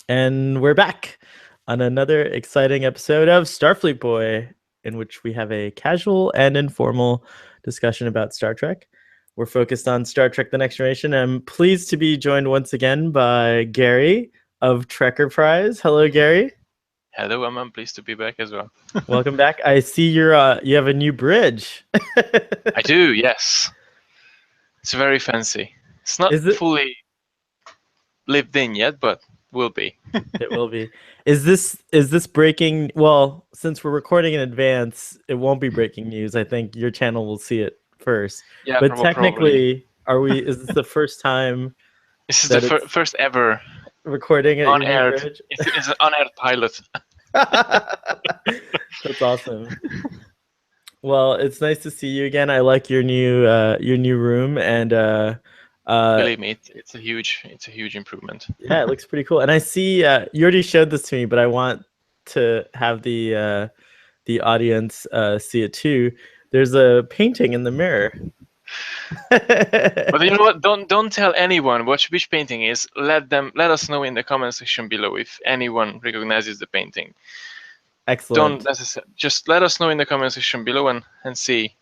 And we're back on another exciting episode of Starfleet Boy, in which we have a casual and informal discussion about Star Trek. We're focused on Star Trek The Next Generation. I'm pleased to be joined once again by Gary of Trekker Prize. Hello, Gary. Hello, I'm pleased to be back as well. Welcome back. I see you have a new bridge. I do, yes. It's very fancy. It's not Is it? fully lived in yet, but will be. It will be. Is this breaking? Well, since we're recording in advance, it won't be breaking news. I think your channel will see it first. Yeah, But probably. technically, is this the first time This is that the it's first ever recording at your new on-aired. bridge? It's an on-aired pilot. That's awesome. Well, it's nice to see you again. I like your new room, and Believe me, it's a huge improvement. yeah, it looks pretty cool. And I see you already showed this to me, but I want to have the audience see it too. There's a painting in the mirror. But you know what? Don't tell anyone which painting is. Let us know in the comment section below if anyone recognizes the painting. Excellent. Just let us know in the comment section below and see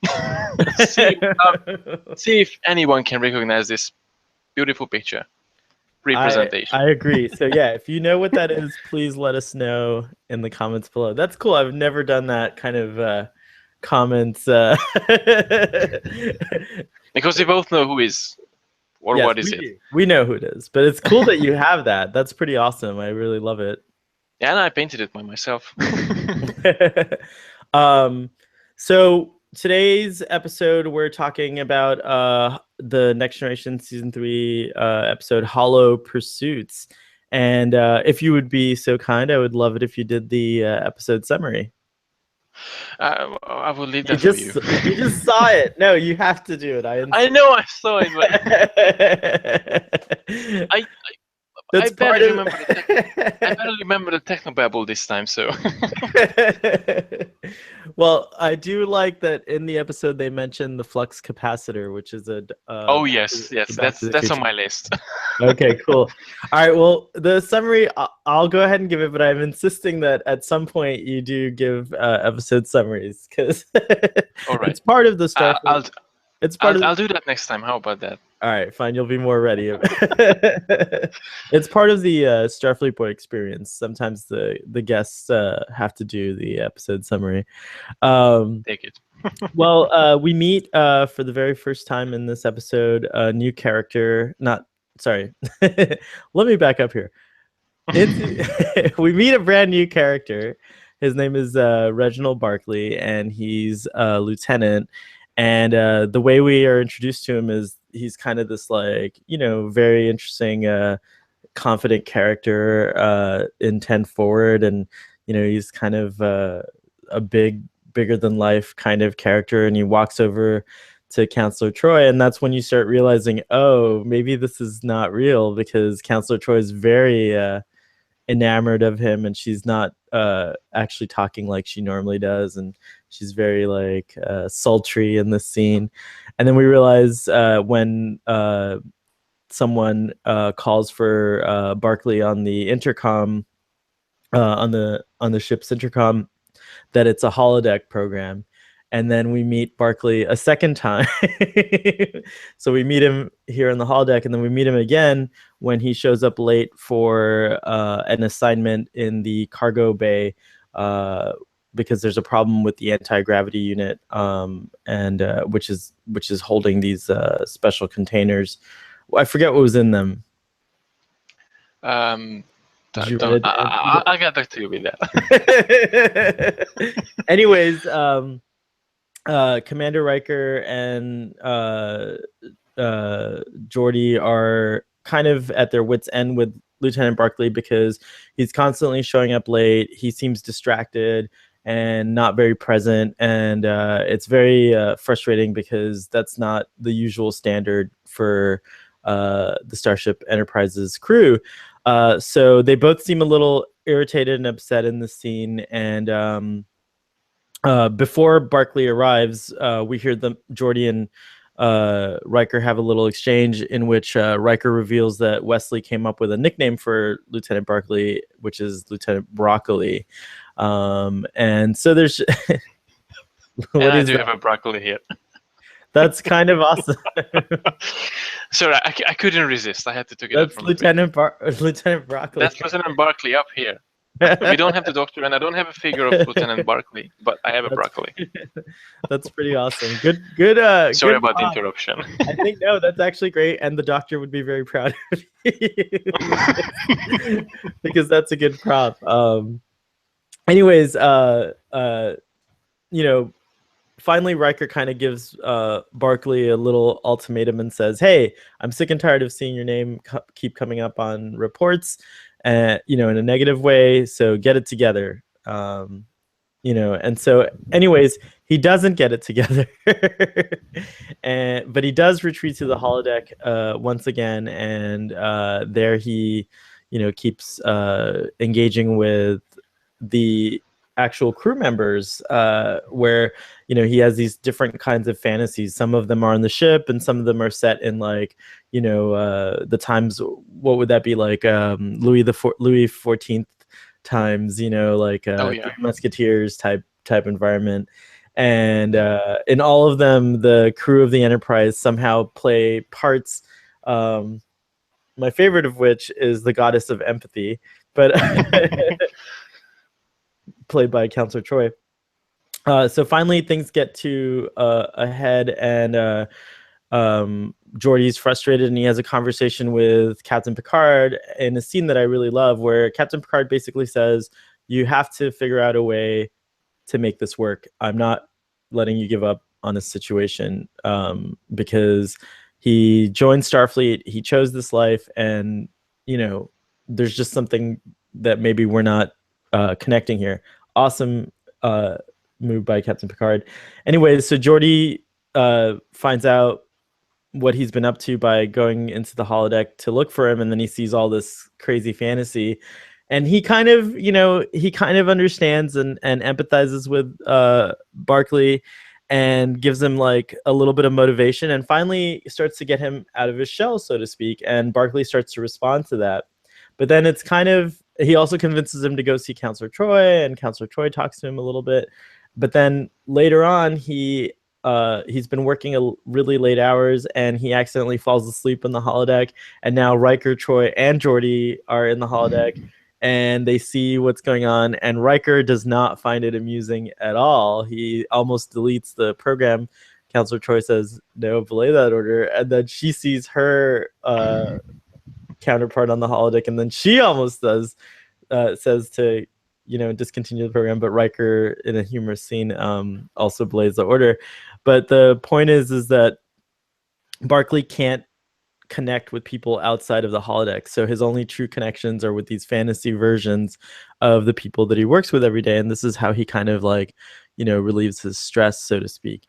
see if anyone can recognize this beautiful picture representation. I agree. So yeah, if you know what that is, please let us know in the comments below. That's cool. I've never done that kind of comments. Because we both know who is or yes, what is it. We know who it is, but it's cool that you have that. That's pretty awesome. I really love it. Yeah, and I painted it by myself. So today's episode, we're talking about the Next Generation Season 3 episode, Hollow Pursuits. And if you would be so kind, I would love it if you did the episode summary. I will leave that for you. You just saw it. No, you have to do it. I know I saw it, but I better remember the technobabble this time. So, well, I do like that in the episode they mentioned the flux capacitor, which is a. Oh yes, that's on my list. Okay, cool. All right, well, the summary I'll go ahead and give it, but I'm insisting that at some point you do give episode summaries because it's part of the Starfleet. I'll do that next time. How about that? All right, fine. You'll be more ready. It's part of the Starfleet Boy experience. Sometimes the guests have to do the episode summary. Take it. Well, we meet for the very first time in this episode a new character. Sorry. Let me back up here. We meet a brand new character. His name is Reginald Barkley, and he's a lieutenant. And the way we are introduced to him is he's kind of this very interesting, confident character in 10 Forward. And, he's kind of a bigger than life kind of character. And he walks over to Counselor Troy. And that's when you start realizing, oh, maybe this is not real, because Counselor Troy is very enamored of him, and she's not actually talking like she normally does, and she's very sultry in this scene. And then we realize when someone calls for Barkley on the intercom, on the ship's intercom, that it's a holodeck program. And then we meet Barkley a second time. So we meet him here in the holodeck, and then we meet him again when he shows up late for an assignment in the cargo bay because there's a problem with the anti-gravity unit, and which is holding these special containers. I forget what was in them. I'll get back to you with that. Anyways, Commander Riker and Geordi are kind of at their wits' end with Lieutenant Barkley because he's constantly showing up late. He seems distracted and not very present, and it's very frustrating because that's not the usual standard for the Starship Enterprise's crew. So they both seem a little irritated and upset in the scene, and before Barkley arrives, we hear Geordi and Riker have a little exchange in which Riker reveals that Wesley came up with a nickname for Lieutenant Barkley, which is Lieutenant Broccoli. And so there's what and I is do that? have a broccoli here. That's kind of awesome. Sorry, I couldn't resist. I had to take it out That's from the picture. Lieutenant Broccoli. That's Lieutenant Barkley up here. We don't have the Doctor, and I don't have a figure of Lieutenant Barkley, but I have a broccoli. That's pretty awesome. Good Sorry good about the prop. interruption. I think no, that's actually great, and the Doctor would be very proud of you because that's a good prop. Anyways, you know, finally Riker kind of gives Barkley a little ultimatum and says, "Hey, I'm sick and tired of seeing your name keep coming up on reports, you know, in a negative way. So get it together." You know, and so, anyways, he doesn't get it together, but he does retreat to the holodeck once again, and there he, you know, keeps engaging with the actual crew members where you know he has these different kinds of fantasies. Some of them are on the ship and some of them are set in like, you know, the times, what would that be, like Louis 14th times, you know, like Oh yeah. Three Musketeers type environment. And in all of them the crew of the Enterprise somehow play parts, my favorite of which is the goddess of empathy, but played by Counselor Troy. So finally, things get to a head, and Geordi's frustrated, and he has a conversation with Captain Picard in a scene that I really love, where Captain Picard basically says, "You have to figure out a way to make this work. I'm not letting you give up on this situation," because he joined Starfleet, he chose this life, and you know, there's just something that maybe we're not connecting here. Awesome move by Captain Picard. Anyways, so Geordi finds out what he's been up to by going into the holodeck to look for him, and then he sees all this crazy fantasy, and he kind of, you know, he kind of understands and empathizes with Barkley and gives him like a little bit of motivation, and finally starts to get him out of his shell, so to speak, and Barkley starts to respond to that. But then it's kind of, he also convinces him to go see Counselor Troy, and Counselor Troy talks to him a little bit. But then later on, he's been working really late hours, and he accidentally falls asleep in the holodeck. And now Riker, Troy, and Geordi are in the holodeck, and they see what's going on. And Riker does not find it amusing at all. He almost deletes the program. Counselor Troy says, "No, belay that order," and then she sees her counterpart on the holodeck, and then she almost says to, you know, discontinue the program, but Riker in a humorous scene also belays the order. But the point is that Barkley can't connect with people outside of the holodeck, so his only true connections are with these fantasy versions of the people that he works with every day, and this is how he kind of like, you know, relieves his stress, so to speak.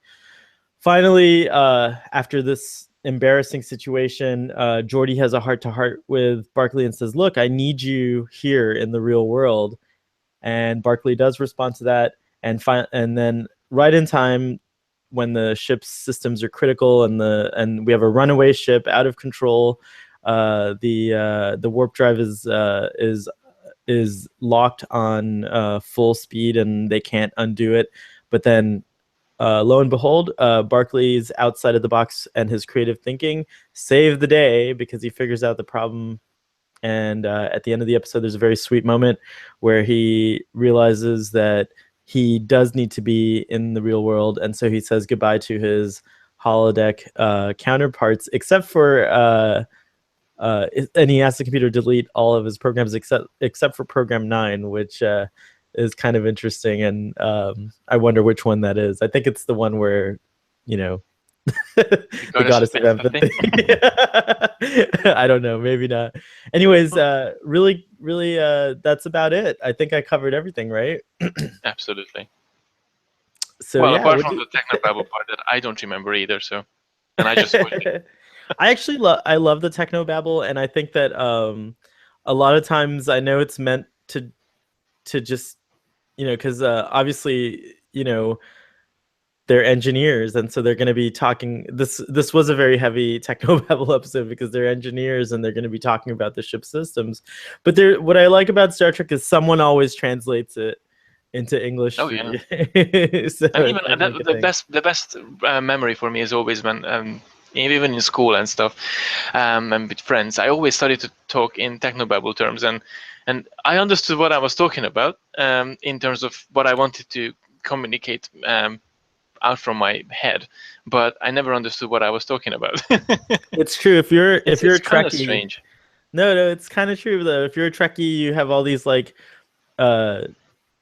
Finally, after this embarrassing situation, Geordi has a heart-to-heart with Barkley and says, "Look, I need you here in the real world." And Barkley does respond to that, and then right in time, when the ship's systems are critical and we have a runaway ship out of control, the warp drive is locked on full speed, and they can't undo it. But then lo and behold, Barkley's outside of the box and his creative thinking save the day, because he figures out the problem. And at the end of the episode, there's a very sweet moment where he realizes that he does need to be in the real world, and so he says goodbye to his holodeck counterparts, except for and he asks the computer to delete all of his programs except for program 9, which is kind of interesting, and I wonder which one that is. I think it's the one where, you know, the goddess of empathy. I don't know, maybe not. Anyways, really that's about it. I think I covered everything, right? Absolutely. So Well, yeah, apart from the technobabble part that I don't remember either, so, and I just watched it. I actually love the technobabble, and I think that a lot of times I know it's meant to just, you know, because obviously, you know, they're engineers, and so they're going to be talking. This was a very heavy technobabble episode because they're engineers and they're going to be talking about the ship systems. But what I like about Star Trek is someone always translates it into English Oh for yeah. you. So And even it's like a thing. the best memory for me is always when even in school and stuff, and with friends, I always started to talk in technobabble terms, and I understood what I was talking about in terms of what I wanted to communicate out from my head, but I never understood what I was talking about. It's true. If you're it's a kind of Trekkie, strange. no, it's kind of true though. If you're a Trekkie, you have all these like uh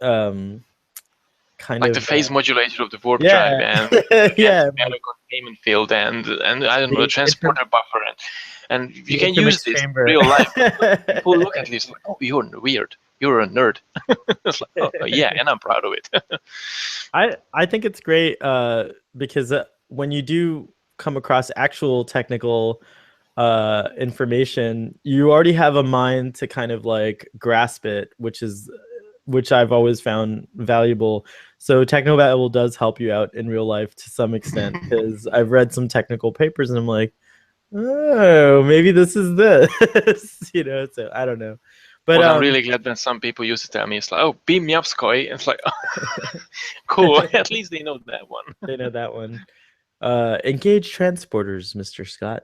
um kind Like the of phase modulator of the warp drive, yeah. and Yeah, anti-matter containment field, and I don't know, the the transporter buffer, and you can use intermix this in chamber. real life. People look at this like, oh, you're weird, you're a nerd. It's like, oh yeah, and I'm proud of it. I think it's great because when you do come across actual technical information, you already have a mind to kind of like grasp it, which I've always found valuable. So Technobabble does help you out in real life to some extent because I've read some technical papers and I'm like, oh, maybe this is this, So I don't know, but Well, I'm really glad when some people used to tell me, it's like, oh, beam me up, Sky. It's like, cool. At least they know that one. they know that one. Engage transporters, Mr. Scott.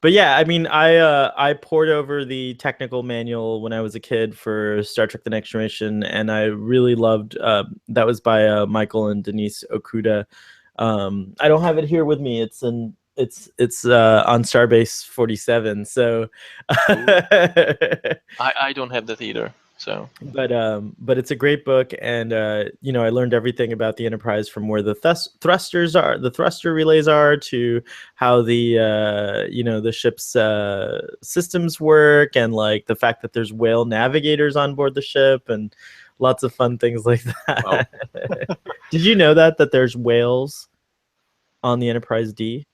But yeah, I mean, I poured over the technical manual when I was a kid for Star Trek: The Next Generation, and I really loved that was by Michael and Denise Okuda. I don't have it here with me. It's on Starbase 47. So, I don't have that either. So, but it's a great book, and I learned everything about the Enterprise from where the thrusters are, the thruster relays are, to how the ship's systems work, and like the fact that there's whale navigators on board the ship, and lots of fun things like that. wow. Did you know that there's whales on the Enterprise D?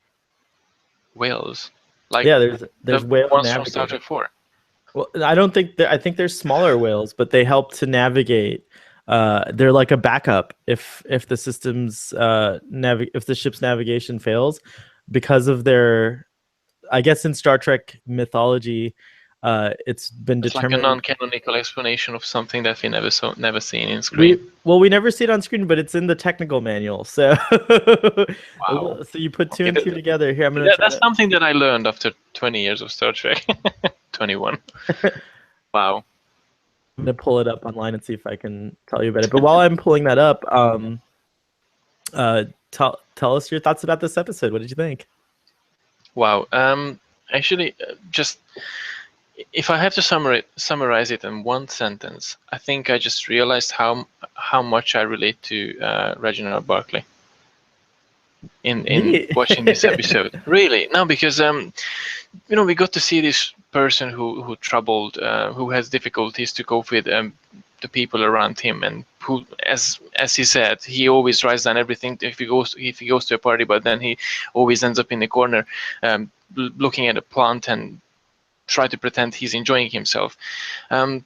Whales, like Yeah, the there's whale ones from Star navigators. Trek 4. Well, I don't think I think they're smaller whales, but they help to navigate. They're like a backup if the system's if the ship's navigation fails, because of their. I guess in Star Trek mythology, it's been It's like a determined. non-canonical explanation of something that we never seen in screen. We never see it on screen, but it's in the technical manual. So Wow. so you put two Okay, and two together. Here, I'm gonna try that's to. something that I learned after 20 years of Star Trek. 21. Wow. I'm gonna pull it up online and see if I can tell you about it. But while I'm pulling that up, tell us your thoughts about this episode. What did you think? Wow. Actually, just if I have to summarize it in one sentence, I think I just realized how much I relate to Reginald Barkley in Me? watching this episode. Really, no, because we got to see this person who troubled, who has difficulties to cope with the people around him, and who, as he said, he always writes down everything if he goes to a party, but then he always ends up in the corner looking at a plant and try to pretend he's enjoying himself, and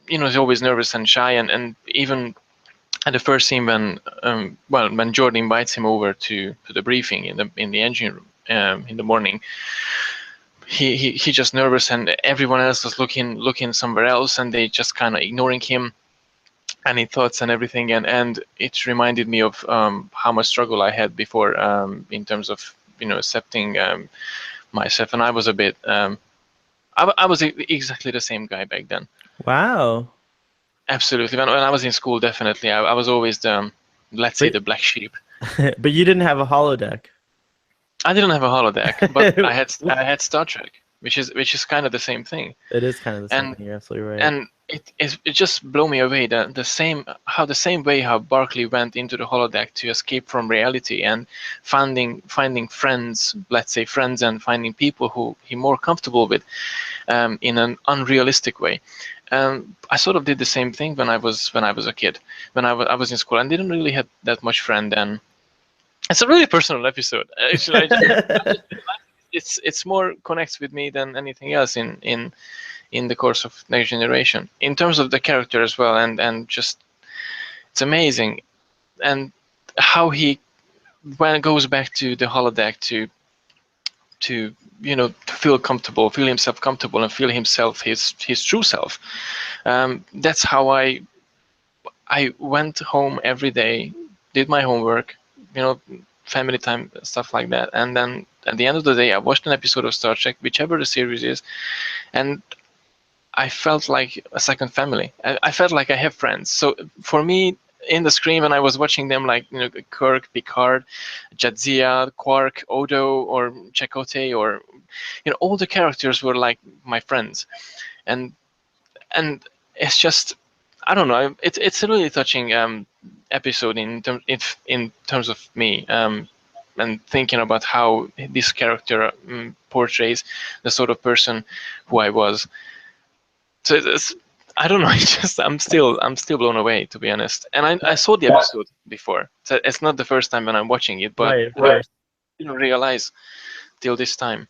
he's always nervous and shy, and even at the first scene when Geordi invites him over to the briefing in the engine room in the morning, he just nervous, and everyone else was looking somewhere else, and they just kind of ignoring him and his thoughts and everything, and it reminded me of how much struggle I had before in terms of accepting myself, and I was a bit I was exactly the same guy back then. Wow. Absolutely. When I was in school, definitely I was always the, let's say, But the black sheep. but you didn't have a holodeck. I didn't have a holodeck, but I had Star Trek, which is kind of the same thing. It is kind of the same And thing. You're absolutely right. and it just blew me away that the same way how Barkley went into the holodeck to escape from reality and finding friends, let's say friends, and finding people who he more comfortable with in an unrealistic way. I sort of did the same thing when I was a kid. When I was in school, and didn't really have that much friend then. It's a really personal episode. Actually, it's more connects with me than anything else in the course of Next Generation, in terms of the character as well, and just It's amazing, and how he when it goes back to the holodeck to feel comfortable, feel himself comfortable, and feel himself his true self. That's how I went home every day, did my homework, family time, stuff like that, and then at the end of the day, I watched an episode of Star Trek, whichever the series is, and I felt like a second family. I felt like I have friends. So for me, in the screen when I was watching them, like Kirk, Picard, Jadzia, Quark, Odo, or Chakotay, or all the characters were like my friends, and it's just, I don't know. It's a really touching episode in terms of me, and thinking about how this character portrays the sort of person who I was. So it's, I don't know. It's just I'm still blown away, to be honest. And I saw the episode before, so it's not the first time when I'm watching it, but Right, of course. I didn't realize till this time.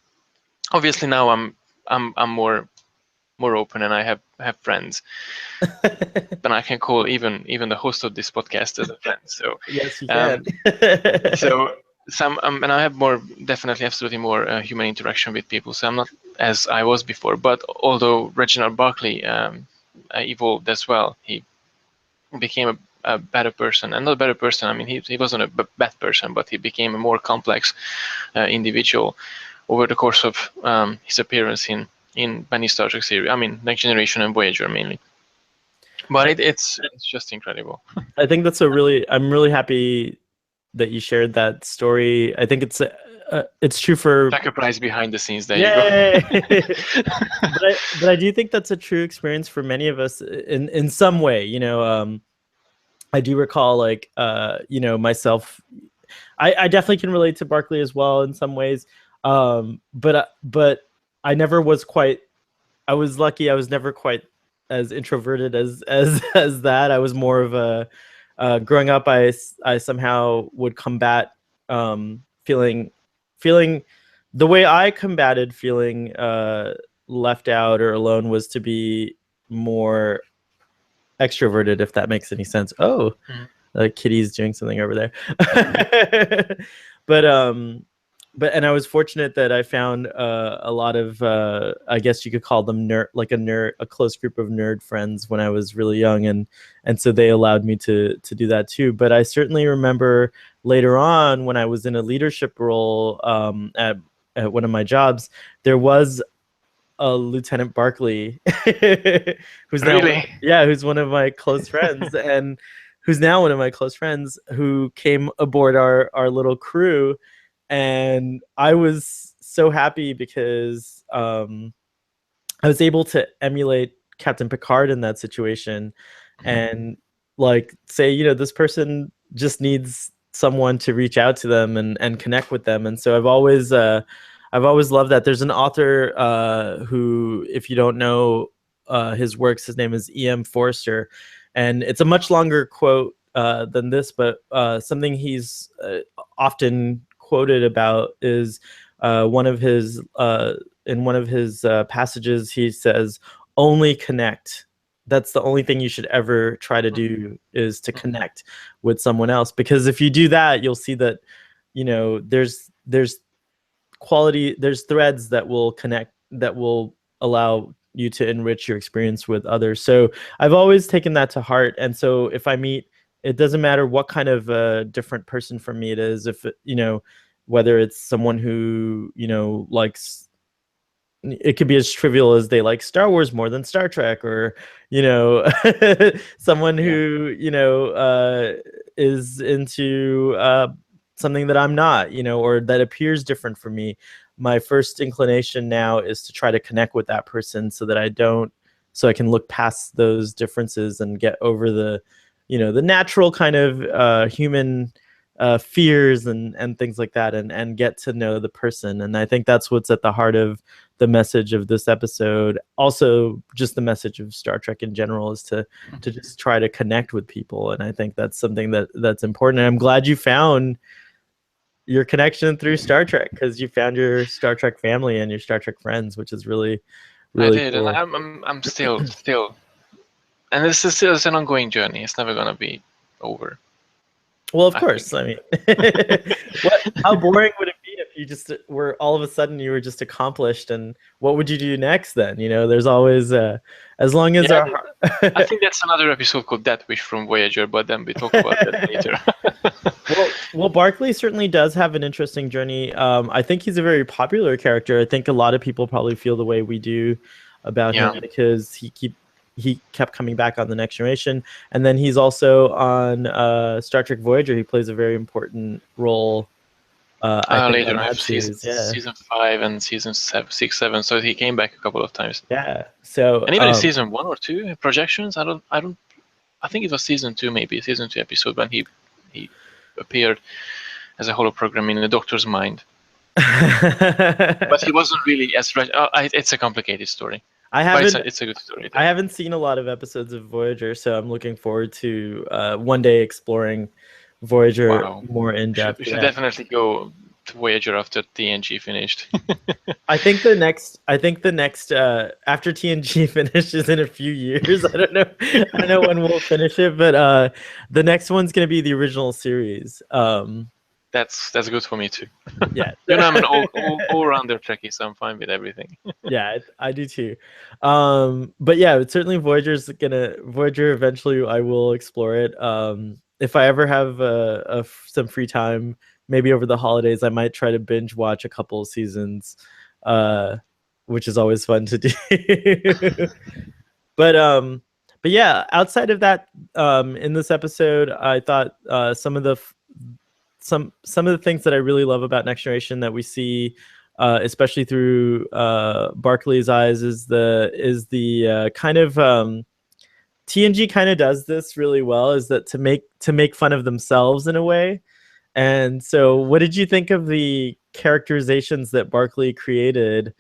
Obviously now I'm more open, and I have friends, and I can call even the host of this podcast as a friend. So Yes, you um, can. so some and I have more, definitely, absolutely more human interaction with people. So I'm not as I was before. But although Reginald Barkley evolved as well, he became a better person, and not a better person. I mean, he wasn't a bad person, but he became a more complex individual over the course of his appearance in many Star Trek series. I mean, Next Generation and Voyager mainly. But it's just incredible. I think I'm really happy that you shared that story. I think it's true for Like a prize behind the scenes. There you go. yeah. But I do think that's a true experience for many of us in some way. I do recall like myself. I definitely can relate to Barkley as well in some ways. But I never was quite. I was lucky. I was never quite as introverted as that. I was more of a growing up. I somehow would combat feeling the way I combated feeling left out or alone was to be more extroverted, if that makes any sense. Oh, Kitty's doing something over there. but I was fortunate that I found a lot of I guess you could call them a close group of nerd friends when I was really young, and so they allowed me to do that too. But I certainly remember later on when I was in a leadership role at one of my jobs, there was a Lieutenant Barkley who's now Really? who's one of my close friends and who's now one of my close friends who came aboard our little crew, and I was so happy because I was able to emulate Captain Picard in that situation and like say, this person just needs someone to reach out to them and connect with them. And so I've always loved that. There's an author who, if you don't know his works, his name is E.M. Forster, and it's a much longer quote than this, but something he's often quoted about is one of his passages. He says, "Only connect." That's the only thing you should ever try to do, is to connect with someone else, because if you do that, you'll see that there's threads that will connect, that will allow you to enrich your experience with others. So I've always taken that to heart. And so if I meet, it doesn't matter what kind of different person for me it is, if whether it's someone who likes, it could be as trivial as they like Star Wars more than Star Trek, or someone who is into something that I'm not, or that appears different from me. My first inclination now is to try to connect with that person so I can look past those differences and get over the natural kind of human fears and things like that, and get to know the person. And I think that's what's at the heart of the message of this episode. Also, just the message of Star Trek in general is to just try to connect with people. And I think that's something that's important. And I'm glad you found your connection through Star Trek, because you found your Star Trek family and your Star Trek friends, which is really, really I did, cool. and I'm still, and this is still an ongoing journey. It's never gonna be over. Well, of course. I mean, how boring would it be if you just were all of a sudden you were just accomplished, and what would you do next then? There's always as long as our. I think that's another episode called Death Wish from Voyager, but then we talk about that later. Well, Barkley certainly does have an interesting journey. I think he's a very popular character. I think a lot of people probably feel the way we do about him because he kept coming back on The Next Generation, and then he's also on Star Trek Voyager. He plays a very important role. I think later, on that series, season 5 and season 6, 7. So he came back a couple of times. Yeah. So and even in season 1 or 2 projections, I think it was season 2, maybe season 2 episode when he appeared as a holoprogram in the Doctor's mind. But he wasn't really as it's a complicated story. It's a good story. I haven't seen a lot of episodes of Voyager, so I'm looking forward to one day exploring Voyager more in depth. We should definitely go to Voyager after TNG finished. I think the next after TNG finishes in a few years. I don't know when we'll finish it, but the next one's gonna be the original series. That's good for me too. Yeah. I'm an all-rounder Trekkie, so I'm fine with everything. Yeah, I do too. But yeah, certainly Voyager eventually I will explore it. If I ever have some free time, maybe over the holidays, I might try to binge watch a couple of seasons, which is always fun to do. But yeah, outside of that, in this episode, I thought some of the things that I really love about Next Generation that we see, especially through Barkley's eyes, is the kind of TNG kind of does this really well, is that to make fun of themselves in a way. And so, what did you think of the characterizations that Barkley created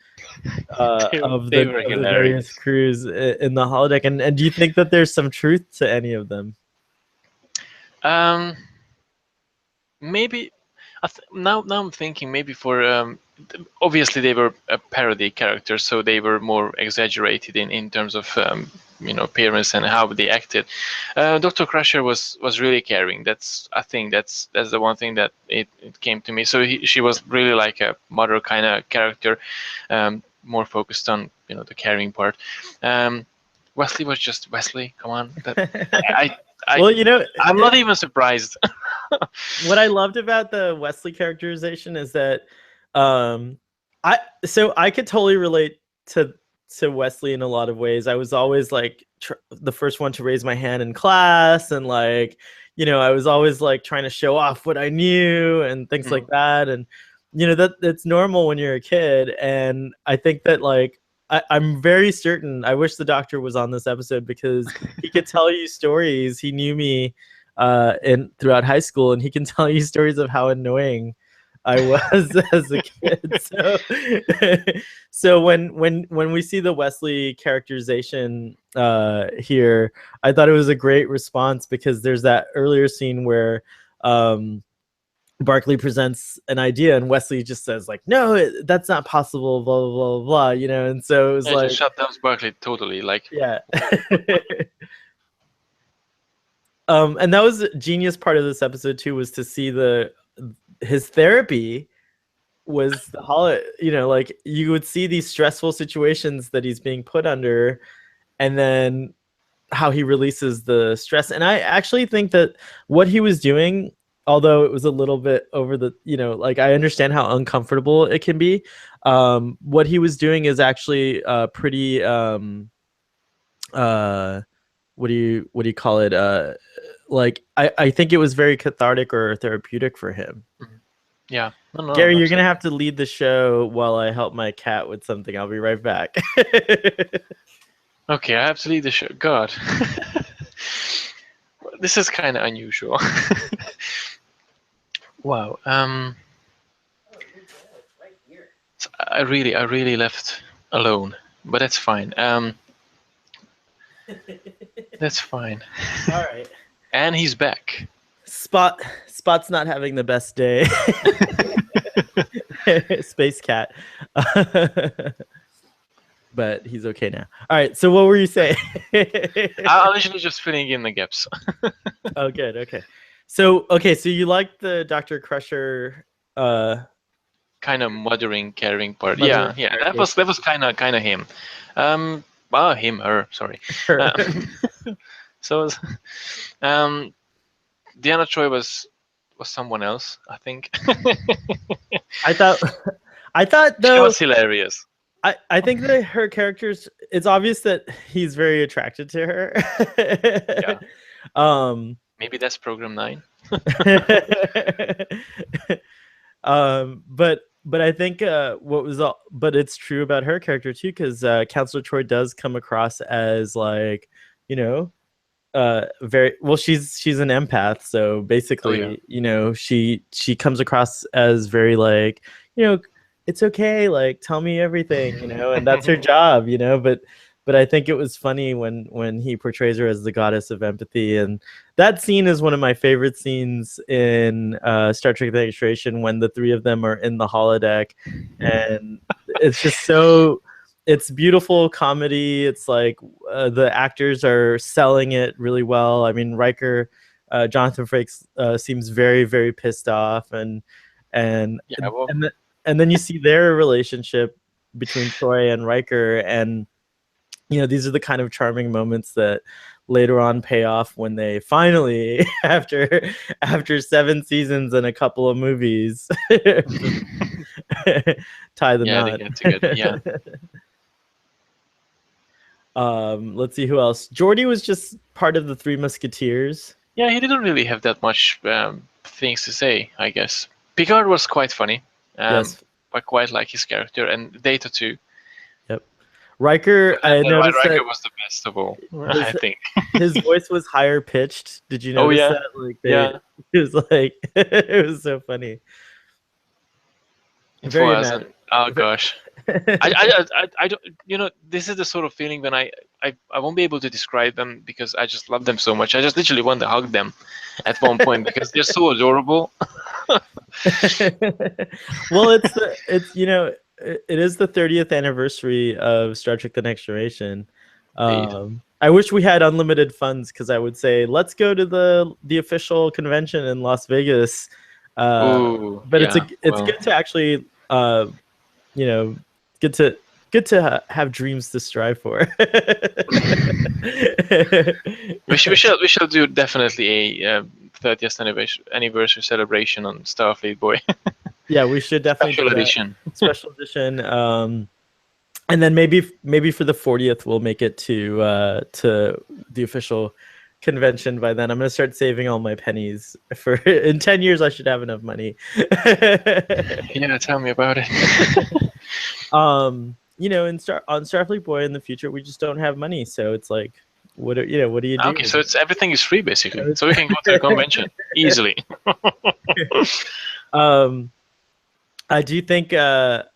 of the various crews in the holodeck? And do you think that there's some truth to any of them? Maybe now I'm thinking maybe for obviously they were a parody character, so they were more exaggerated in terms of appearance and how they acted. Dr. Crusher was really caring. I think that's the one thing that it came to me. So she was really like a mother kind of character, more focused on the caring part. Wesley was just Wesley. Come on, I'm not even surprised. What I loved about the Wesley characterization is that I could totally relate to Wesley in a lot of ways. I was always like the first one to raise my hand in class, and like I was always like trying to show off what I knew and things like that. And that's normal when you're a kid. And I think that like I'm very certain, I wish the Doctor was on this episode because he could tell you stories. He knew me throughout high school, and he can tell you stories of how annoying I was as a kid. So when we see the Wesley characterization here, I thought it was a great response, because there's that earlier scene where Barkley presents an idea and Wesley just says like, no, that's not possible, blah blah blah blah, and so it was like just shut down Barkley totally, like yeah. And that was a genius part of this episode too, was to see his therapy was like you would see these stressful situations that he's being put under, and then how he releases the stress. And I actually think that what he was doing, although it was a little bit over the, like I understand how uncomfortable it can be. What he was doing is actually pretty, what do you call it? Like I think it was very cathartic or therapeutic for him. Yeah. No, Gary, you're going to have to lead the show while I help my cat with something. I'll be right back. Okay, I have to lead the show. God. This is kind of unusual. Wow. So I really left alone, but that's fine. That's fine. All right. And he's back. Spot's not having the best day. Space cat. but he's okay now. All right. So what were you saying? I'm literally just filling in the gaps. Oh, good. Okay. So you like the Dr. Crusher Kind of mothering, caring part. mothering Yeah. character? That was kind of him. Her. Sorry. Her. So, um, Deanna Troy was someone else, I think. I thought She though was hilarious. I think that her characters, it's obvious that he's very attracted to her. Yeah. um Maybe that's Program 9. but I think but it's true about her character too, because Counselor Troy does come across as like, you know, very well, she's an empath, so basically, Oh, yeah. you know, she comes across as very like, you know, it's okay, like tell me everything, you know, and that's her job, you know. But I think it was funny when he portrays her as the goddess of empathy, and that scene is one of my favorite scenes in Star Trek: The Next Generation, when the three of them are in the holodeck, and it's just so, it's beautiful comedy. It's like the actors are selling it really well. I mean, Riker, Jonathan Frakes seems very, very pissed off, and Yeah, well, and then you see their relationship between Troy and Riker, and you know, these are the kind of charming moments that later on pay off when they finally, after 7 seasons and a couple of movies, tie the yeah, they knot. get together. Yeah. Let's see who else. Geordi was just part of the Three Musketeers. Yeah, he didn't really have that much things to say, I guess. Picard was quite funny. Yes. I quite like his character, and Data too. Yep. Riker, But I then noticed Riker that was the best of all, I think. his voice was higher pitched. Did you Oh, notice yeah. that? Like Yeah. it was like it was so funny. It Very was. mad. Oh gosh. I don't. You know, this is the sort of feeling when I won't be able to describe them because I just love them so much. I just literally want to hug them at one point because they're so adorable. Well, it's you know, it is the 30th anniversary of Star Trek: The Next Generation. Indeed. I wish we had unlimited funds, because I would say let's go to the official convention in Las Vegas. Ooh, But yeah, it's good to actually you know, good to have dreams to strive for. we shall do definitely a 30th anniversary celebration on Starfleet, boy. Yeah, we should definitely Special do that. edition. Special edition. And then maybe for the 40th we'll make it to the official convention by then. I'm gonna start saving all my pennies for in 10 years. I should have enough money. Yeah, tell me about it. You know, on Starfleet Boy in the future, we just don't have money, so it's like, what do you do? Okay, so everything is free basically, so we can go to the convention easily. I do think that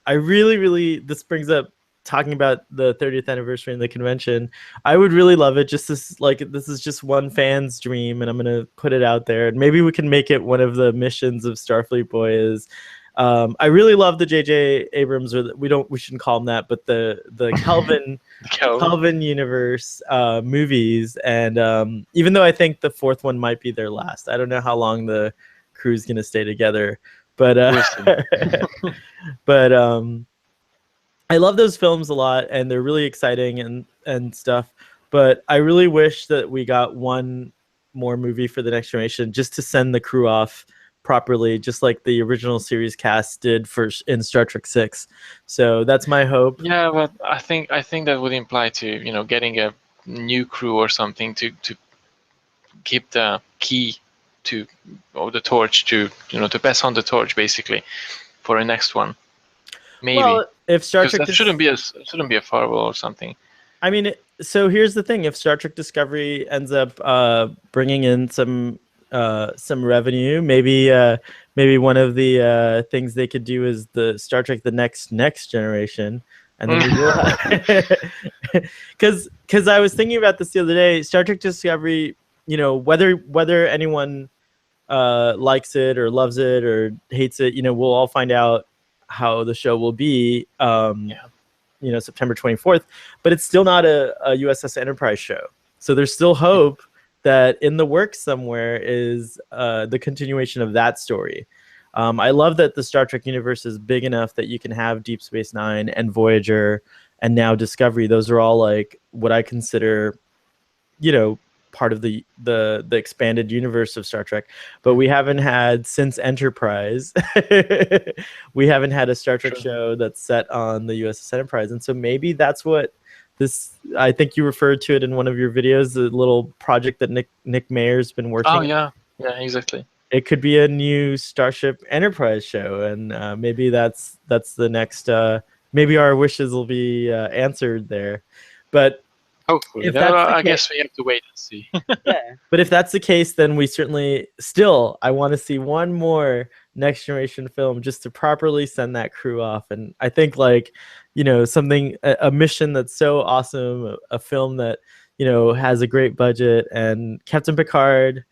I really, this brings up talking about the 30th anniversary and the convention. I would really love it. Just this, like, this is just one fan's dream, and I'm gonna put it out there, and maybe we can make it one of the missions of Starfleet Boy. Is I really love the J.J. Abrams, or we shouldn't call him that, but the Kelvin universe movies, and even though I think the 4th one might be their last, I don't know how long the crew's gonna stay together, but but I love those films a lot, and they're really exciting and stuff. But I really wish that we got one more movie for the Next Generation, just to send the crew off properly, just like the original series cast did in Star Trek 6. So that's my hope. Yeah, but I think that would imply to getting a new crew or something to keep the key to, or the torch to to pass on the torch basically for a next one. Maybe. Well, if Star Trek that shouldn't be a firewall or something. I mean, so here's the thing: if Star Trek Discovery ends up bringing in some revenue, maybe one of the things they could do is the Star Trek the next generation, and then we will have, because I was thinking about this the other day. Star Trek Discovery, you know, whether anyone likes it or loves it or hates it, you know, we'll all find out how the show will be. September 24th, but it's still not a USS Enterprise show. So there's still hope that in the works somewhere is the continuation of that story. I love that the Star Trek universe is big enough that you can have Deep Space Nine and Voyager and now Discovery. Those are all like what I consider, part of the expanded universe of Star Trek. But we haven't had, since Enterprise, we haven't had a Star Trek show that's set on the USS Enterprise. And so maybe that's what this, I think you referred to it in one of your videos, the little project that Nick Mayer's been working on. Yeah, exactly. It could be a new Starship Enterprise show, and maybe that's the next. Maybe our wishes will be answered there, but hopefully, I guess we have to wait and see. Yeah, but if that's the case, then we certainly still. I want to see one more Next Generation film just to properly send that crew off, and I think something, a mission that's so awesome, a film that has a great budget, and Captain Picard.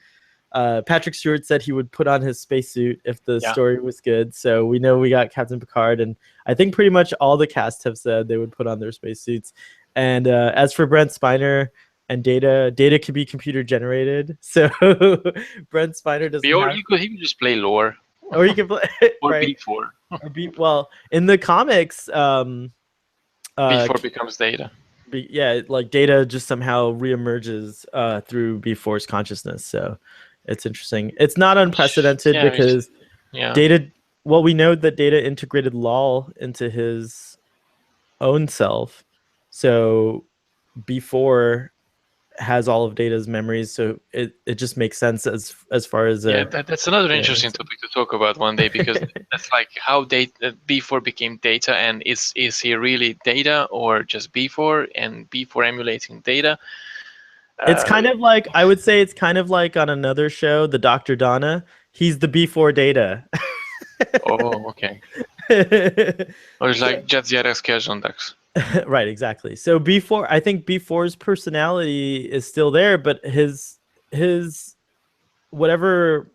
Patrick Stewart said he would put on his spacesuit if the story was good. So we know we got Captain Picard, and I think pretty much all the cast have said they would put on their spacesuits. And as for Brent Spiner and Data can be computer generated. So Brent Spiner doesn't. He could just play lore. Or he can play or right. B4. Well, in the comics, B4 becomes Data. Like Data just somehow reemerges through B4's consciousness. So it's interesting. It's not unprecedented because Data. Well, we know that Data integrated Lal into his own self, so B4 has all of Data's memories. So it just makes sense as far as that's another interesting topic to talk about one day, because that's like how B4 became Data, and is he really Data or just B4, and B4 emulating Data? It's kind of like, I would say it's kind of like on another show, the Dr. Donna. He's the B4 Data. Oh, okay. Or it's like Jadzierek Kierzondax. Right, exactly. So B4, I think B4's personality is still there, but his whatever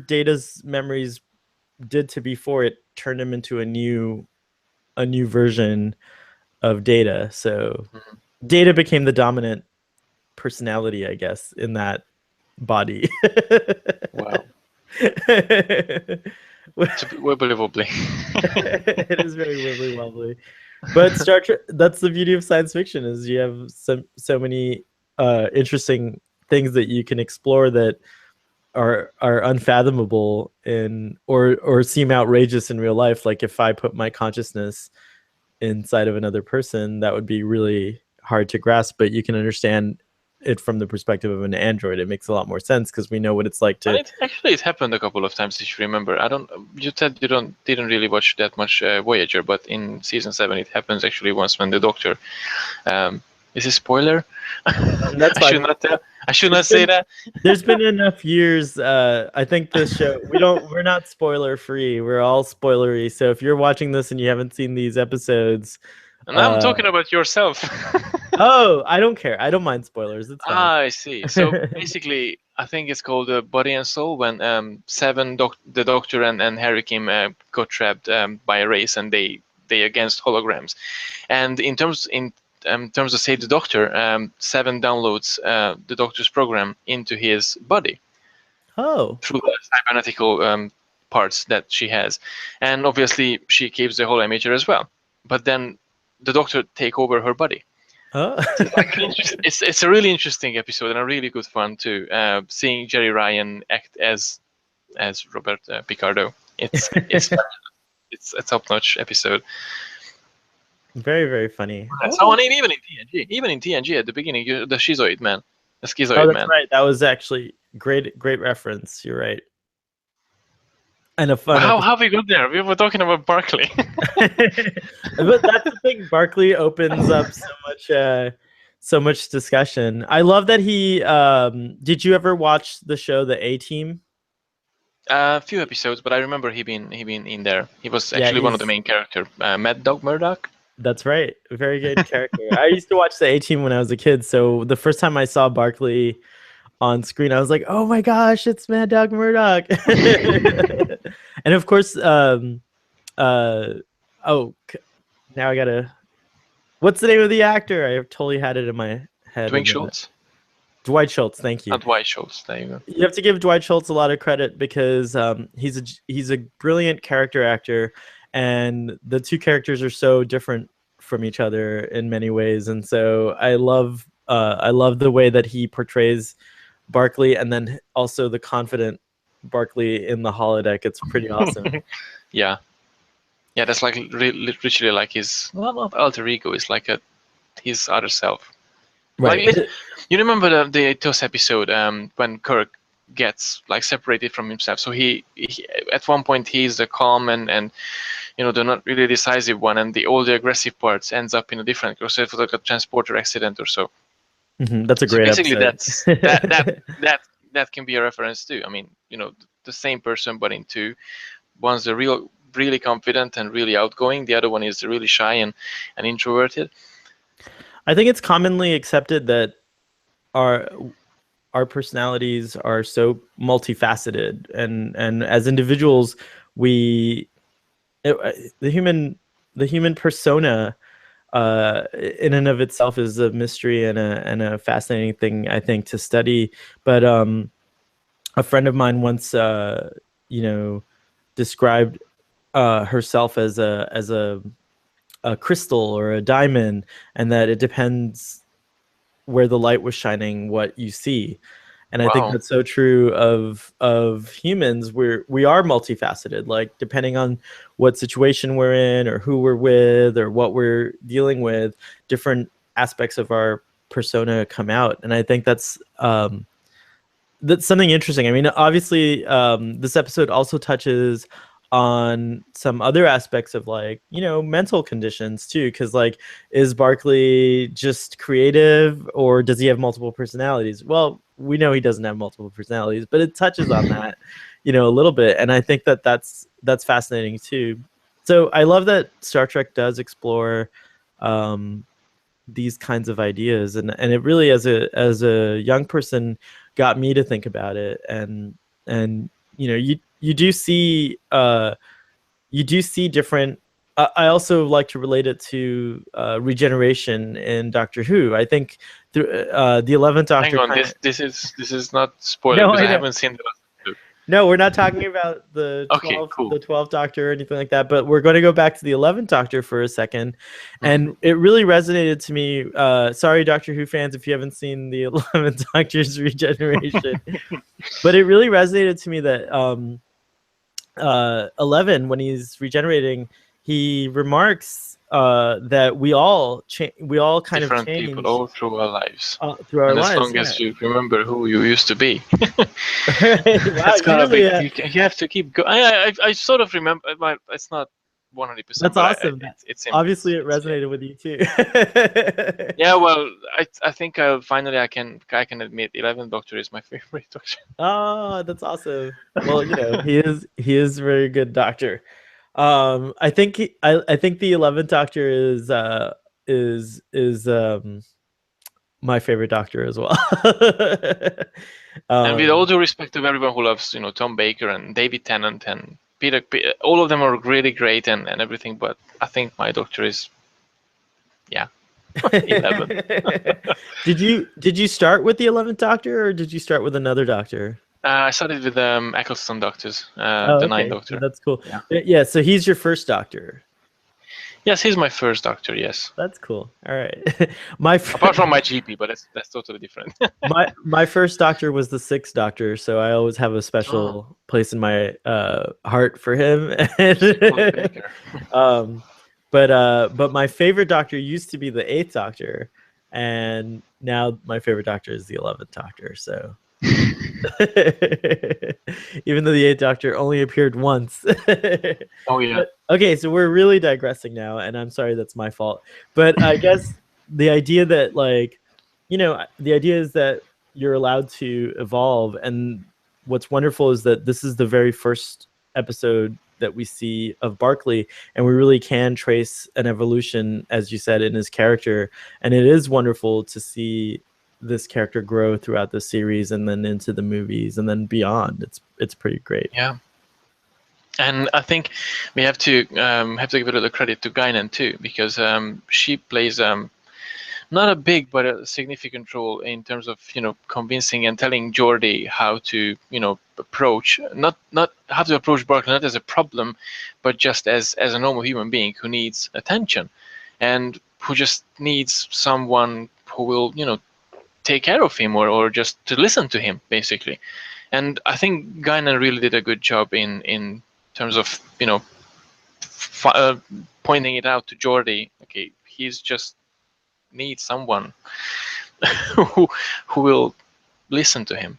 Data's memories did to B4, it turned him into a new version of Data. So Data became the dominant personality, I guess, in that body. Wow. It's a bit wibbly wobbly. It is very wibbly wobbly. But Star Trek, that's the beauty of science fiction, is you have so many interesting things that you can explore that are unfathomable or seem outrageous in real life. Like if I put my consciousness inside of another person, that would be really hard to grasp, but you can understand it from the perspective of an android. It makes a lot more sense because we know what it's like to. It happened a couple of times, if you remember. You said you didn't really watch that much Voyager, but in season 7 it happens actually once when the Doctor. Is it spoiler? That's fine. I should not say that. There's been enough years. I think this show we're not spoiler free. We're all spoilery. So if you're watching this and you haven't seen these episodes. And I'm talking about yourself. Oh, I don't care. I don't mind spoilers. It's fine. I see. So basically, I think it's called Body and Soul, when the Doctor and Harry Kim got trapped by a race, and they against holograms. And in terms of Save the Doctor, 7 downloads the Doctor's program into his body. Oh. Through the cybernetical parts that she has, and obviously she keeps the holo emitter as well. But then the Doctor take over her body. Oh. It's a really interesting episode and a really good fun too. Seeing Jerry Ryan act as Robert Picardo, it's a top-notch episode. Very, very funny. So even in TNG at the beginning, the schizoid man, the schizoid man. Oh, that's right. That was actually great reference. You're right. And a fun. How we got there? We were talking about Barkley. But that's the thing. Barkley opens up so much discussion. I love that he. Did you ever watch the show The A-Team? A few episodes, but I remember he been in there. He was actually one of the main characters. Mad Dog Murdoch. That's right. A very good character. I used to watch The A-Team when I was a kid. So the first time I saw Barkley on screen, I was like, "Oh my gosh, it's Mad Dog Murdoch!" And of course, Now I gotta. What's the name of the actor? I totally had it in my head. Dwight Schultz. Dwight Schultz. Thank you. Dwight Schultz. There you go. You have to give Dwight Schultz a lot of credit because he's a brilliant character actor, and the two characters are so different from each other in many ways. And so I love the way that he portrays Barkley, and then also the confident Barkley in the holodeck. It's pretty awesome. Yeah, that's like literally like his not alter ego. It's like his other self. Right. Like, you remember the TOS episode when Kirk gets like separated from himself. So he at one point he's the calm and the not really decisive one, and all the aggressive parts ends up in a different. So it was like a transporter accident or so. Mm-hmm. That's a great basically episode. that can be a reference too. I mean, the same person, but in two. One's the really confident and really outgoing. The other one is really shy and introverted. I think it's commonly accepted that our personalities are so multifaceted, and as individuals, the human persona in and of itself is a mystery and a fascinating thing, I think, to study. But a friend of mine once described herself as a crystal or a diamond, and that it depends where the light was shining what you see. And I think that's so true of humans. We are multifaceted, like depending on what situation we're in or who we're with or what we're dealing with, different aspects of our persona come out. And I think that's something interesting. I mean, obviously, this episode also touches on some other aspects of mental conditions too, because is Barkley just creative, or does he have multiple personalities? Well, we know he doesn't have multiple personalities, but it touches on that a little bit, and I think that's fascinating too. So I love that Star Trek does explore these kinds of ideas, and it really, as a young person, got me to think about it. And you do see different. I also like to relate it to regeneration in Doctor Who. I think the 11th Doctor. Hang on, this is not spoiler, because I haven't seen the last two. No, we're not talking about the 12th Doctor or anything like that, but we're going to go back to the 11th Doctor for a second. And it really resonated to me. Sorry, Doctor Who fans, if you haven't seen the 11th Doctor's regeneration, but it really resonated to me that 11, when he's regenerating, he remarks that we all kind different of change people all through our lives. Through our lives, as long as you remember who you used to be. Wow, It's kind of big. You have to keep going. I sort of remember, but it's not 100%. That's awesome. It's obviously it resonated with you too. Yeah, well, I think I can admit 11th Doctor is my favorite Doctor. Oh, that's awesome. Well, he is a very good Doctor. I think the 11th Doctor is my favorite Doctor as well. And with all due respect to everyone who loves Tom Baker and David Tennant and Peter, all of them are really great and everything, but I think my Doctor is 11. Did you start with the 11th Doctor, or did you start with another Doctor? I started with Eccleston Doctors, the Ninth Doctor. That's cool. Yeah, so he's your first Doctor. Yes, he's my first Doctor. Yes. That's cool. All right. Apart from my GP, but that's totally different. my first Doctor was the 6th Doctor, so I always have a special place in my heart for him. But my favorite Doctor used to be the 8th Doctor, and now my favorite Doctor is the 11th Doctor. So even though the 8th Doctor only appeared once. Oh yeah. But, okay, so we're really digressing now, and I'm sorry, that's my fault. But I guess the idea that the idea is that you're allowed to evolve, and what's wonderful is that this is the very first episode that we see of Barkley, and we really can trace an evolution, as you said, in his character. And it is wonderful to see this character grow throughout the series and then into the movies and then beyond. It's pretty great. Yeah. And I think we have to give a little credit to Guinan too, because she plays not a big but a significant role in terms of convincing and telling Geordi how to approach not how to approach Barkley, not as a problem, but just as a normal human being who needs attention and who just needs someone who will take care of him, or just to listen to him basically. And I think Guinan really did a good job in terms of pointing it out to Geordi. Okay, he's just needs someone who will listen to him.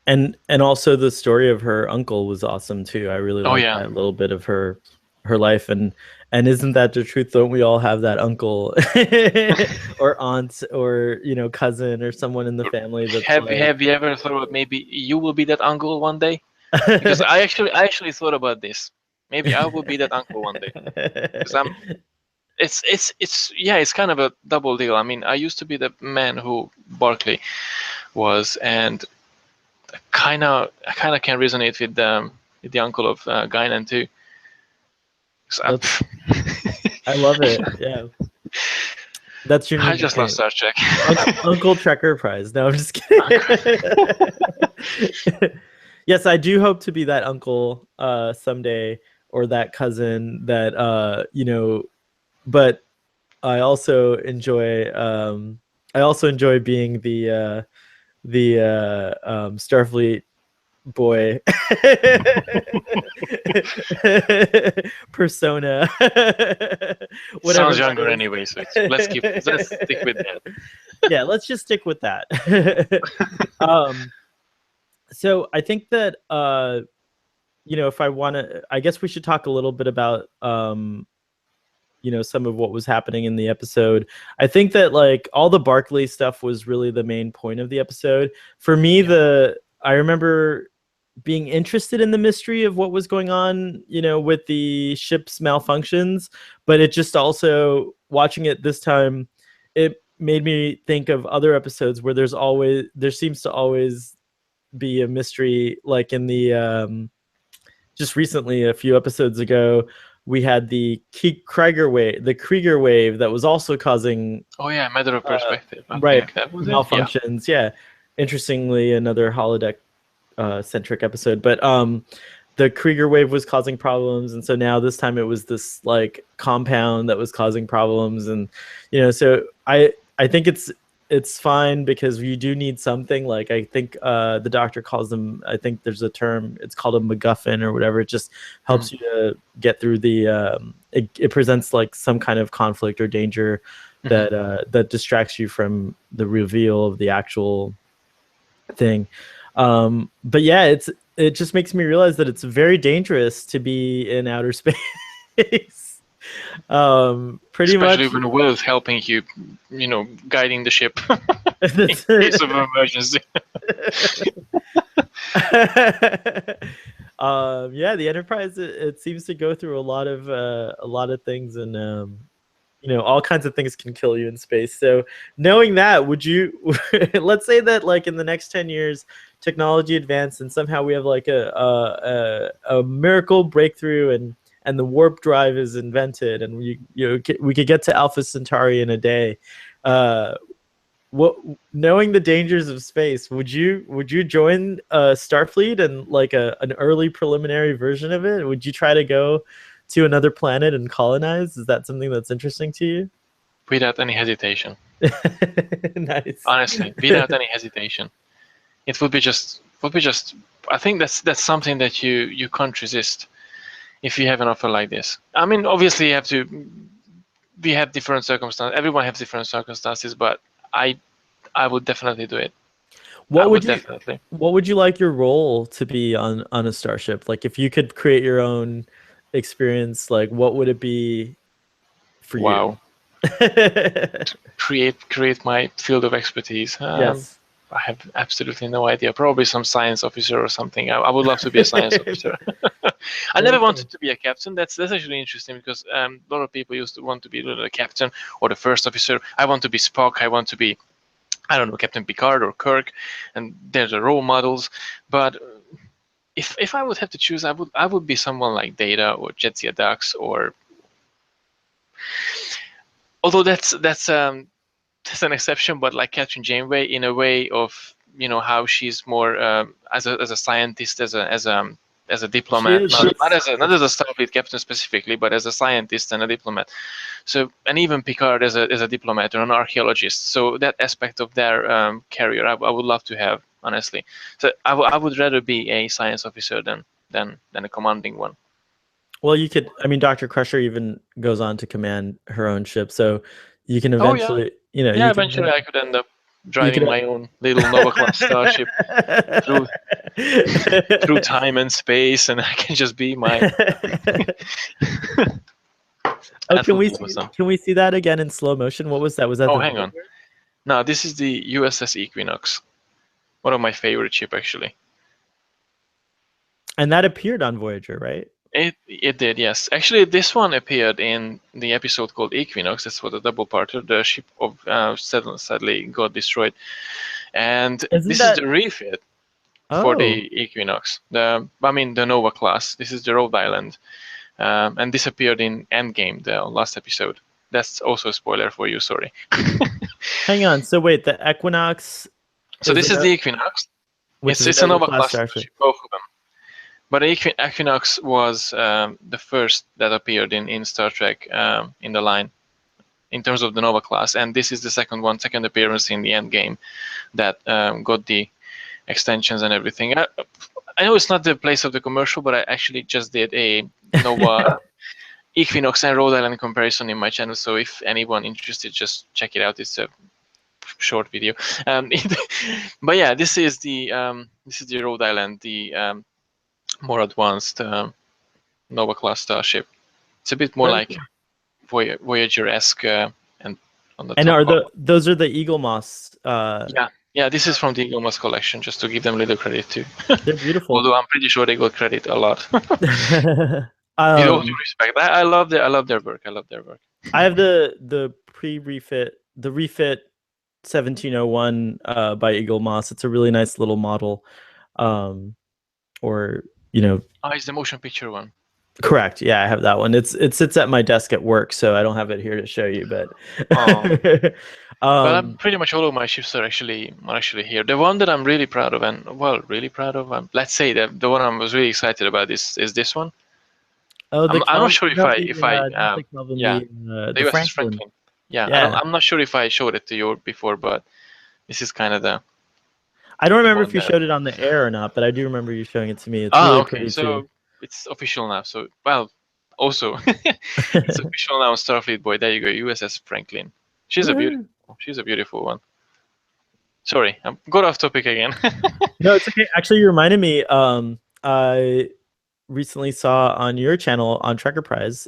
And also the story of her uncle was awesome too. I really Oh liked yeah, that little bit of her life. And isn't that the truth? Don't we all have that uncle or aunt or cousin or someone in the family that's like have you ever thought about maybe you will be that uncle one day? Because I actually thought about this. Maybe I will be that uncle one day. Because it's kind of a double deal. I mean, I used to be the man who Barkley was, and I kind of can resonate with the uncle of Guinan too. I love it. Yeah. That's your new I just love nickname. Star Trek. Uncle Trekker Prize. No, I'm just kidding. Yes, I do hope to be that uncle someday, or that cousin that but I also enjoy being the Starfleet boy persona. Sounds younger anyway, so let's stick with that. Yeah, let's just stick with that. So I think that if I want to, I guess we should talk a little bit about some of what was happening in the episode. I think that like all the Barkley stuff was really the main point of the episode. For me, I remember being interested in the mystery of what was going on, with the ship's malfunctions, but it just also, watching it this time, it made me think of other episodes where there seems to always be a mystery, like in the just recently, a few episodes ago, we had the Krieger wave that was also causing matter of perspective, right, malfunctions. Yeah. Interestingly, another holodeck centric episode, but the Krieger wave was causing problems, and so now this time it was this like compound that was causing problems, and so I think it's fine, because you do need something. Like, I think the doctor calls them, I think there's a term, it's called a MacGuffin or whatever. It just helps you to get through the it presents like some kind of conflict or danger that distracts you from the reveal of the actual thing. But yeah, it just makes me realize that it's very dangerous to be in outer space. Pretty especially much when Will's helping you, guiding the ship in case of emergency. Yeah, the Enterprise, it seems to go through a lot of things, and all kinds of things can kill you in space. So knowing that, would you let's say that like in the next 10 years technology advanced and somehow we have like a miracle breakthrough, and the warp drive is invented, and we could get to Alpha Centauri in a day. What, knowing the dangers of space, would you join Starfleet and like an early preliminary version of it? Would you try to go to another planet and colonize? Is that something that's interesting to you? Without any hesitation. Nice. Honestly, without any hesitation. It would be just I think that's something that you can't resist if you have an offer like this. I mean, obviously we have different circumstances. Everyone has different circumstances, but I would definitely do it. What would you like your role to be on a starship? Like, if you could create your own experience, like what would it be for you? Wow. create my field of expertise. Yes. I have absolutely no idea. Probably some science officer or something. I would love to be a science officer. I never wanted to be a captain. That's actually interesting, because a lot of people used to want to be a captain or the first officer. I want to be Spock. I want to be, I don't know, Captain Picard or Kirk, and they're the role models. But if I would have to choose, I would be someone like Data or Jetsia Dax, or although that's an exception, but like Catherine Janeway, in a way of, how she's more as a scientist, as a She diplomat, is. not as a Starfleet captain specifically, but as a scientist and a diplomat. So, and even Picard as a diplomat or an archaeologist. So that aspect of their career, I would love to have, honestly. So I would rather be a science officer than a commanding one. Well, you could. I mean, Dr. Crusher even goes on to command her own ship, so you can Oh yeah, eventually, yeah. you can Eventually, I could end up you driving could. my own little Nova class starship through time and space, and I can just be my. Oh, That would be awesome. can we see that again in slow motion? What was that? Was that Oh, the hang on. Voyager? No, this is the USS Equinox. One of my favorite ship, actually. And that appeared on Voyager, right? It did, yes. Actually, this one appeared in the episode called Equinox. That's what a double-parter. The ship of sadly got destroyed, and Isn't this is the that? refit for Oh, the Equinox. The Nova class. This is the Rhode Island, and this appeared in Endgame, the last episode. That's also a spoiler for you. Sorry. hang on. So wait, the Equinox So is this is the Equinox. which is a It's a Nova Nova class class starship. ship, both of them. But Equinox was the first that appeared in Star Trek in the line, in terms of the Nova class, and this is the second appearance in the Endgame that got the extensions and everything. I know it's not the place of the commercial, but I actually just did a Nova Equinox and Rhode Island comparison in my channel, so if anyone interested, just check it out. It's a short video. But yeah, this is the Rhode Island, the more advanced Nova class starship. It's a bit more Very like cool. Voyager-esque, and on the And top. those are the Eagle Moss? Yeah. This is from the Eagle Moss collection, just to give them a little credit too. They're beautiful. Although I'm pretty sure they got credit a lot. With all due um, respect, I love their work. I love their work. I have the refit 1701 by Eagle Moss. It's a really nice little model. Or It's the motion picture one. correct. Yeah, I have that one. It sits at my desk at work, so I don't have it here to show you, but Well, pretty much all of my ships are actually here. The one that I'm really proud of, let's say that the one I was really excited about is this one. oh, I'm not sure if I the USS Franklin. Yeah. I'm not sure if I showed it to you before, but this is kind of the. I don't remember if you showed it on the air or not, but I do remember you showing it to me. It's really pretty so too. it's official now. So, well, also it's official now. Starfleet boy, there you go. USS Franklin. She's a beautiful one. Sorry, I got off topic again. No, it's okay. Actually, you reminded me. I recently saw on your channel on Trekker Prize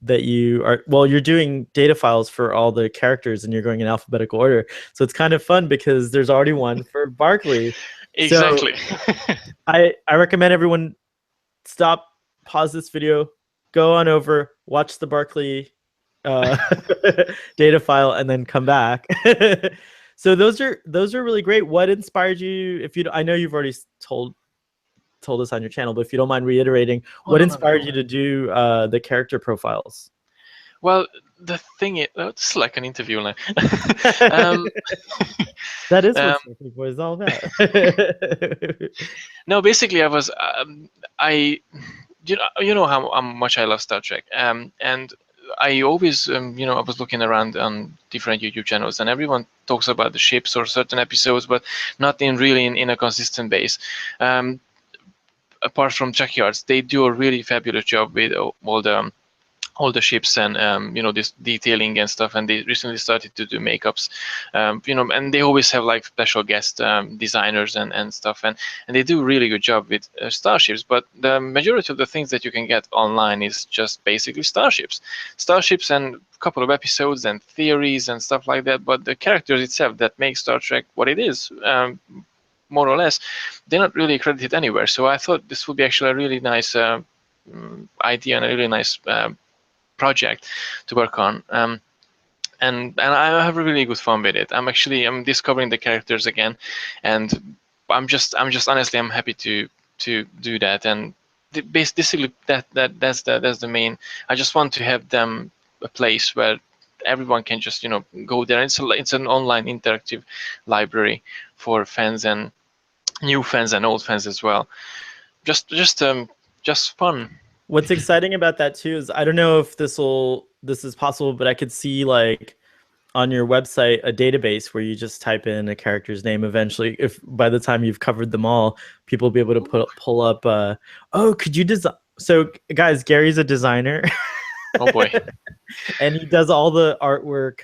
that you're doing data files for all the characters and you're going in alphabetical order. So it's kind of fun because there's already one for Barkley. Exactly. So I recommend everyone pause this video, go on over, watch the Barkley data file, and then come back. So those are really great. What inspired you? I know you've already told us on your channel, but if you don't mind reiterating, what inspired you to do the character profiles? Well, the thing is, it's like an interview line. That is what Starfleet Boy is all about. No, basically, you know how much I love Star Trek, and I always, I was looking around on different YouTube channels, and everyone talks about the ships or certain episodes, but not in a consistent base. Apart from Junkyards, they do a really fabulous job with all the ships and this detailing and stuff, and they recently started to do makeups, and they always have like special guest designers and stuff, and they do a really good job with starships. But the majority of the things that you can get online is just basically starships and a couple of episodes and theories and stuff like that. But the characters itself that make Star Trek what it is, more or less, they're not really credited anywhere. So I thought this would be actually a really nice idea and a really nice project to work on, and I have really good fun with it. I'm discovering the characters again, and I'm just honestly, I'm happy to to do that, and basically that's the main. I just want to have them a place where everyone can just go there. It's an online interactive library for fans and new fans and old fans as well. Just fun. What's exciting about that too is I don't know if this is possible, but I could see like on your website a database where you just type in a character's name. Eventually, if by the time you've covered them all, people will be able to pull up. Oh, could you design? So, guys, Gary's a designer. Oh boy. And he does all the artwork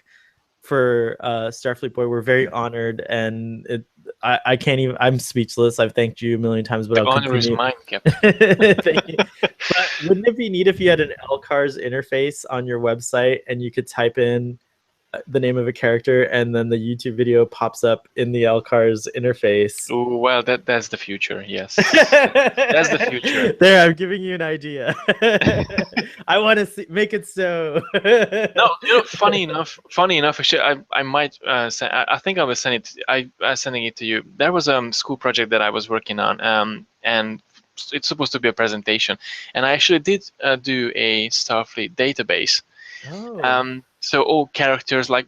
for Starfleet Boy. We're very honored, and I can't even. I'm speechless. I've thanked you a million times, but The I'll honor continue. is mine, Captain. Thank you. But wouldn't it be neat if you had an LCARS interface on your website and you could type in the name of a character and then the YouTube video pops up in the LCARS interface? Oh well, that's the future. Yes, that's the future. There, I'm giving you an idea. I want to make it so. No, funny enough. Actually, I might send. I think I was sending it. Sending it to you. There was a school project that I was working on, and it's supposed to be a presentation, and I actually did do a Starfleet database. Oh. So all characters, like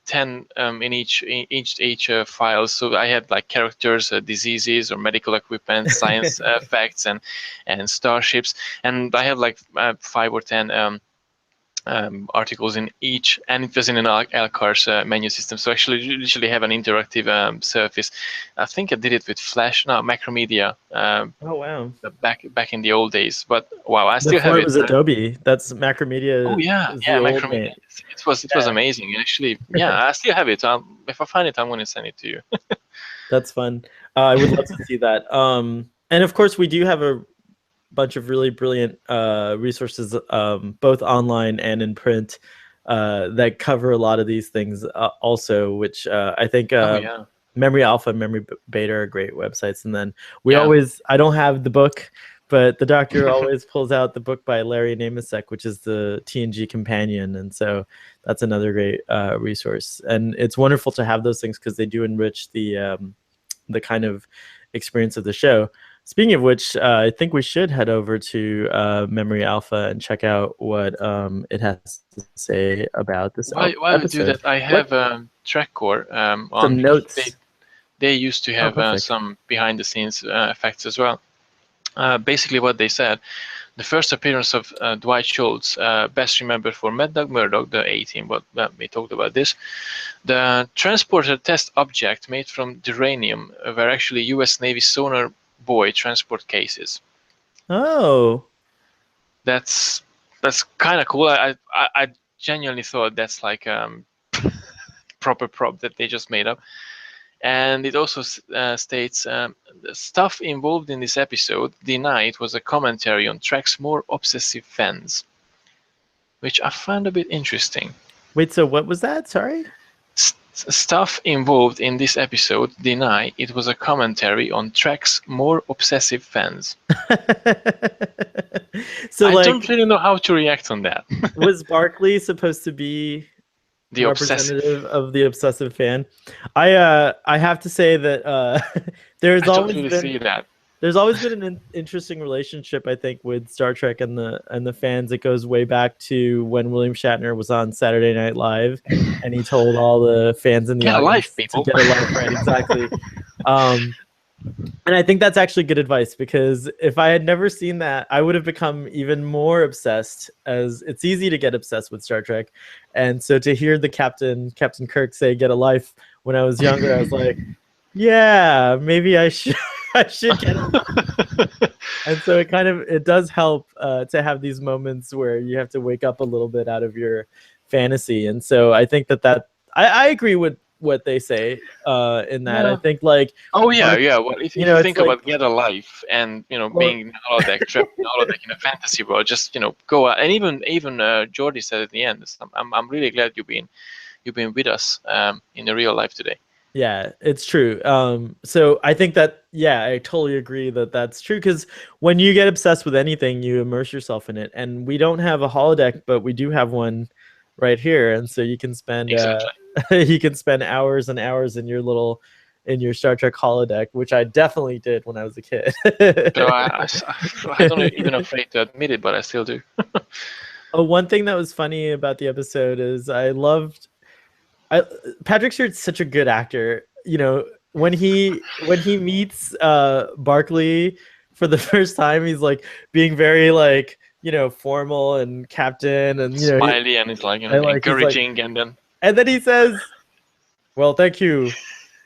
10 in each file. So I had like characters, diseases or medical equipment, science facts, and starships, and I have like 5 or 10 articles in each, and it was in an LCARS menu system. So actually, you literally have an interactive surface. I think I did it with Flash, no, Macromedia. Oh wow. Back in the old days, but wow, I still Before have it it. was Adobe. That's Macromedia. Oh yeah, Is yeah, the old Macromedia. name. It was amazing. Actually, yeah, I still have it. If I find it, I'm going to send it to you. That's fun. I would love to see that. And of course, we do have a bunch of really brilliant resources, both online and in print, that cover a lot of these things also, which I think Oh yeah. Memory Alpha and Memory Beta are great websites. And then Yeah. I don't have the book, but the doctor always pulls out the book by Larry Namasek, which is the TNG companion. And so that's another great resource. And it's wonderful to have those things because they do enrich the kind of experience of the show. Speaking of which, I think we should head over to Memory Alpha and check out what it has to say about this While we do episode. that, I have TrackCore on Some because notes. they used to have Perfect. some behind the scenes effects as well. Basically, what they said: the first appearance of Dwight Schultz, best remembered for Mad Dog Murdoch, the A-Team, but we talked about this. The transporter test object made from duranium were actually U.S. Navy sonar buoy transport cases. Oh. That's kind of cool. I genuinely thought that's like proper prop that they just made up. And it also states the stuff involved in this episode deny it was a commentary on Trek's more obsessive fans, which I found a bit interesting. Wait, so what was that? Sorry? Stuff involved in this episode deny it was a commentary on Trek's more obsessive fans. So I like, don't really know how to react on that. was Barkley supposed to be The representative obsessive. of the obsessive fan? I have to say that there's I don't always really been see that. there's always been an interesting relationship, I think, with Star Trek and the fans. It goes way back to when William Shatner was on Saturday Night Live, and he told all the fans in the Get a life, audience people. to get a life, right? Exactly. And I think that's actually good advice, because if I had never seen that, I would have become even more obsessed, as it's easy to get obsessed with Star Trek. And so to hear the Captain Kirk say "get a life" when I was younger, I was like, yeah, maybe I should I should get a life. And so it does help to have these moments where you have to wake up a little bit out of your fantasy. And so I think that I agree with what they say in that. Yeah. I think like, Oh yeah, Mark, yeah. Well, if you it's think like, about Get a Life and well, being in a holodeck, trapped in a holodeck in a fantasy world, just go out. And even Geordi said at the end, I'm really glad you've been with us in the real life today. yeah, it's true. So I think that, yeah, I totally agree that that's true, because when you get obsessed with anything, you immerse yourself in it. And we don't have a holodeck, but we do have one right here, and so you can spend Exactly. you can spend hours and hours in your little in your Star Trek holodeck, which I definitely did when I was a kid. So I don't even afraid to admit it, but I still do. Oh, one thing that was funny about the episode is I Patrick Stewart's such a good actor. You know, when he meets Barkley for the first time, he's like being very like, formal and captain, and Smiley, and it's like, he's like, encouraging, and then he says, "Well, thank you,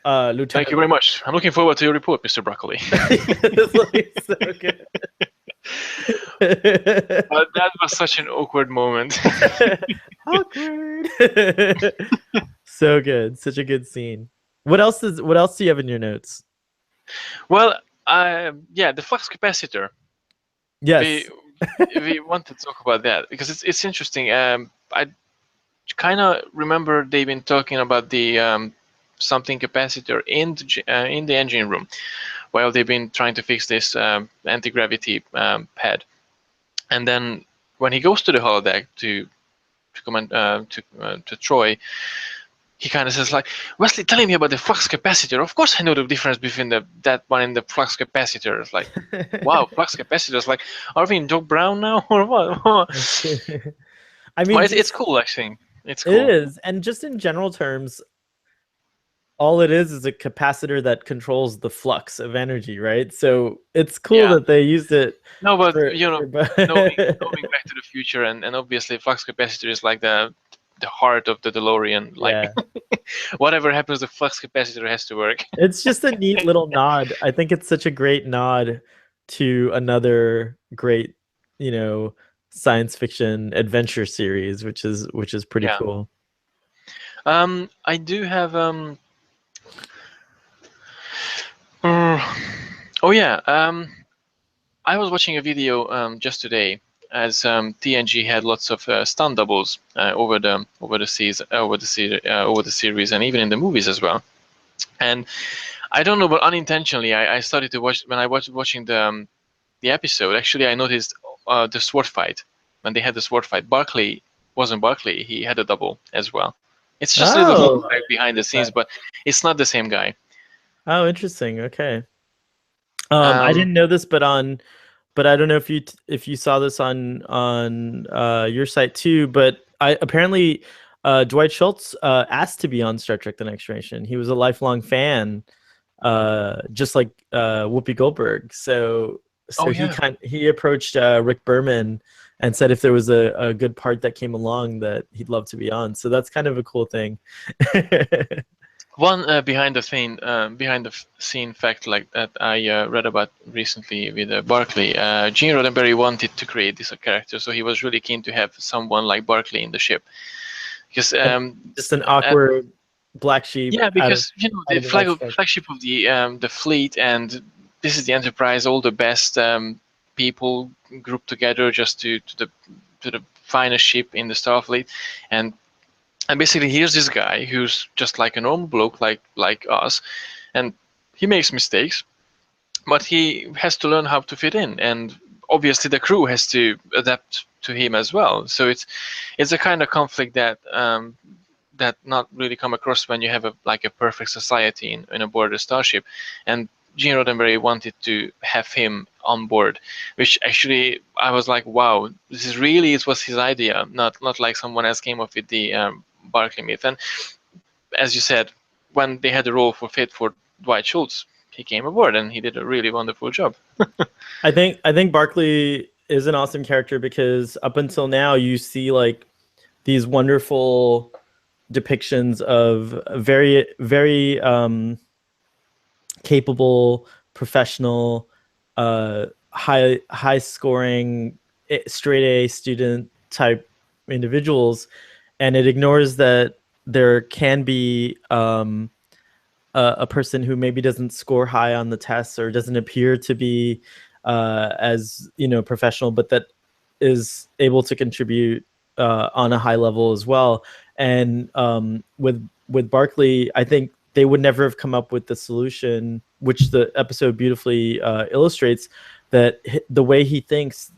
thank you Lieutenant." very much. I'm looking forward to your report, Mr. Broccoli. It's like so good. But that was such an awkward moment. Awkward. So good. Such a good scene. What else do you have in your notes? Well, yeah, the flux capacitor. Yes. We we want to talk about that because it's interesting. I kind of remember they've been talking about the something capacitor in the engine room while they've been trying to fix this anti-gravity pad. And then when he goes to the holodeck to come to Troy, he kind of says like, Wesley, telling me about the flux capacitor. Of course, I know the difference between that one and the flux capacitor. It's like, wow, flux capacitors. Like, are we in Doc Brown now or what? I mean, But it's cool, actually. It's it cool. is. And just in general terms, all it is a capacitor that controls the flux of energy, right? So it's cool that they used it. No, but for knowing Back to the Future, and obviously flux capacitor is like the heart of the DeLorean. Like, yeah. whatever happens, the flux capacitor has to work. It's just a neat little nod. I think it's such a great nod to another great, science fiction adventure series, which is pretty cool. I do have oh yeah. I was watching a video just today as TNG had lots of stunt doubles over the series, and even in the movies as well. And I don't know, but unintentionally, I started to watch when I was watching the episode. Actually, I noticed the sword fight when they had the sword fight. Barkley wasn't Barkley; he had a double as well. It's just a little behind the scenes, but it's not the same guy. Oh, interesting. Okay. I didn't know this, but I don't know if you saw this on your site too. But apparently Dwight Schultz asked to be on Star Trek: The Next Generation. He was a lifelong fan, just like Whoopi Goldberg. So he approached Rick Berman and said if there was a good part that came along that he'd love to be on. So that's kind of a cool thing. One behind the scene fact like that I read about recently with Barkley. Gene Roddenberry wanted to create this character, so he was really keen to have someone like Barkley in the ship. Because just an awkward black sheep. Yeah, because the flagship of the fleet, and this is the Enterprise, all the best people grouped together just to the finest ship in the Starfleet, and basically here's this guy who's just like a normal bloke like us, and he makes mistakes, but he has to learn how to fit in, and obviously the crew has to adapt to him as well. So it's a kind of conflict that not really come across when you have a perfect society in a board starship. And Gene Roddenberry wanted to have him on board, which actually I was like, wow, it was his idea, not like someone else came up with the Barkley myth. And as you said, when they had the role for Dwight Schultz, he came aboard and he did a really wonderful job. I think Barkley is an awesome character because up until now you see like these wonderful depictions of very, very capable, professional, high scoring, straight A student type individuals, and it ignores that there can be a person who maybe doesn't score high on the tests or doesn't appear to be as professional, but that is able to contribute on a high level as well. And with Barkley, I think they would never have come up with the solution, which the episode beautifully illustrates, that the way he thinks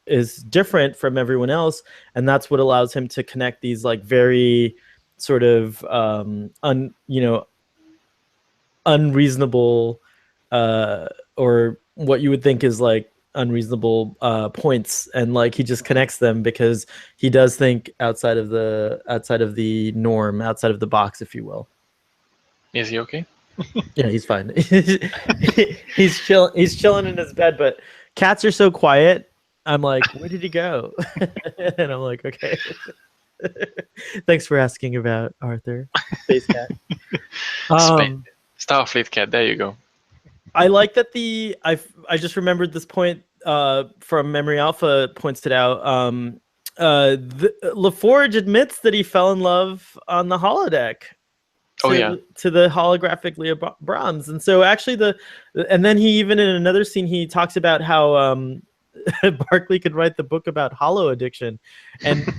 is different from everyone else, and that's what allows him to connect these like very sort of unreasonable or what you would think is like unreasonable points, and like he just connects them because he does think outside of the norm, outside of the box, if you will. Is he okay? Yeah, he's fine. He's chilling in his bed, but cats are so quiet. I'm like, where did he go? And I'm like, okay. Thanks for asking about Arthur, Space Cat. Space Um, Starfleet cat. There you go. I like that I just remembered this point from Memory Alpha points it out. LaForge admits that he fell in love on the holodeck Oh yeah. to the holographic Leah Brahms, and so actually and then he even in another scene he talks about how Barkley could write the book about holo addiction, and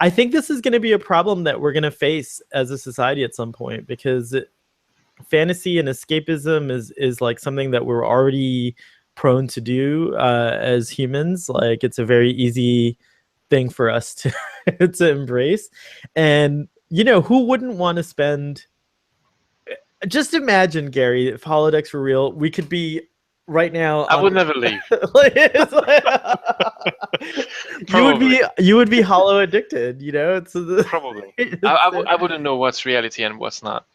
I think this is going to be a problem that we're going to face as a society at some point, because fantasy and escapism is like something that we're already prone to do as humans. Like it's a very easy thing for us to to embrace, and who wouldn't want to spend. Just imagine, Gary, if holodecks were real, we could be right now I on would never leave. You would be holo addicted, Probably. I wouldn't know what's reality and what's not.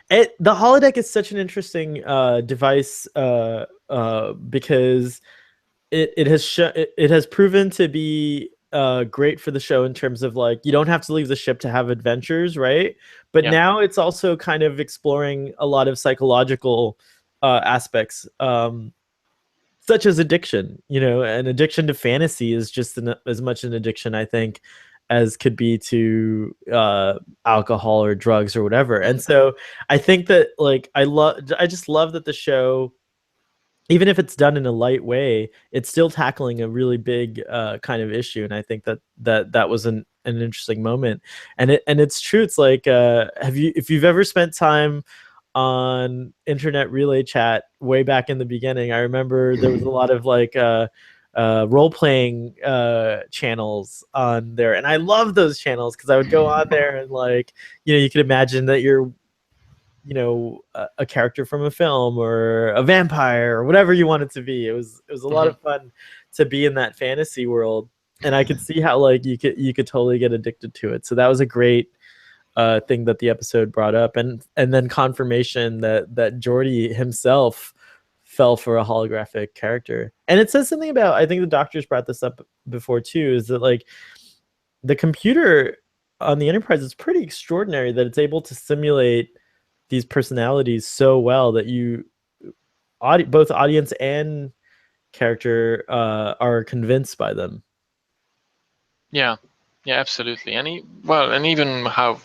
The holodeck is such an interesting device because it has proven to be great for the show in terms of like you don't have to leave the ship to have adventures, right? But Yeah. now it's also kind of exploring a lot of psychological aspects, such as addiction. An addiction to fantasy is just as much an addiction, I think, as could be to alcohol or drugs or whatever. And so I think that like I just love that the show, even if it's done in a light way, it's still tackling a really big kind of issue. And I think that was an interesting moment. And it's true. It's like if you've ever spent time on internet relay chat way back in the beginning, I remember there was a lot of like role playing channels on there, and I love those channels because I would go on there and like you could imagine that you're a character from a film or a vampire or whatever you want it to be. It was a lot of fun to be in that fantasy world, and I could see how like you could totally get addicted to it. So that was a great thing that the episode brought up, and then confirmation that Geordi himself fell for a holographic character. And it says something about, I think the doctors brought this up before too, is that like the computer on the Enterprise is pretty extraordinary, that it's able to simulate these personalities so well that both audience and character are convinced by them. Yeah, absolutely. And even how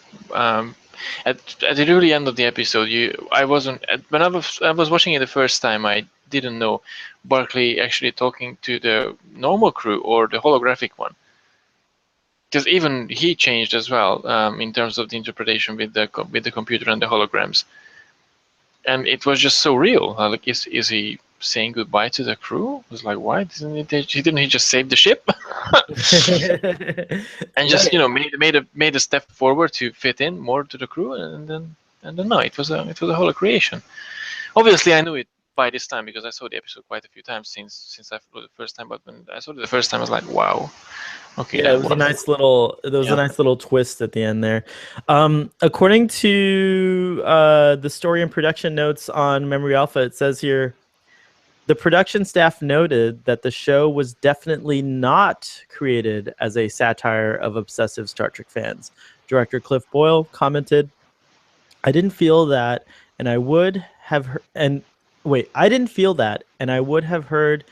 at the really end of the episode, when I was watching it the first time, I didn't know Barkley actually talking to the normal crew or the holographic one, because even he changed as well in terms of the interpretation with the computer and the holograms, and it was just so real. Like, is he saying goodbye to the crew? It was like, why didn't he just save the ship? And just made a step forward to fit in more to the crew, and then no, it was a whole creation. Obviously, I knew it by this time because I saw the episode quite a few times since I saw it the first time. But when I saw it the first time, I was like, wow, okay, yeah, it was a nice little twist at the end there. According to the story and production notes on Memory Alpha, it says here, the production staff noted that the show was definitely not created as a satire of obsessive Star Trek fans. Director Cliff Boyle commented, I didn't feel that, and I would have I didn't feel that, and I would have heard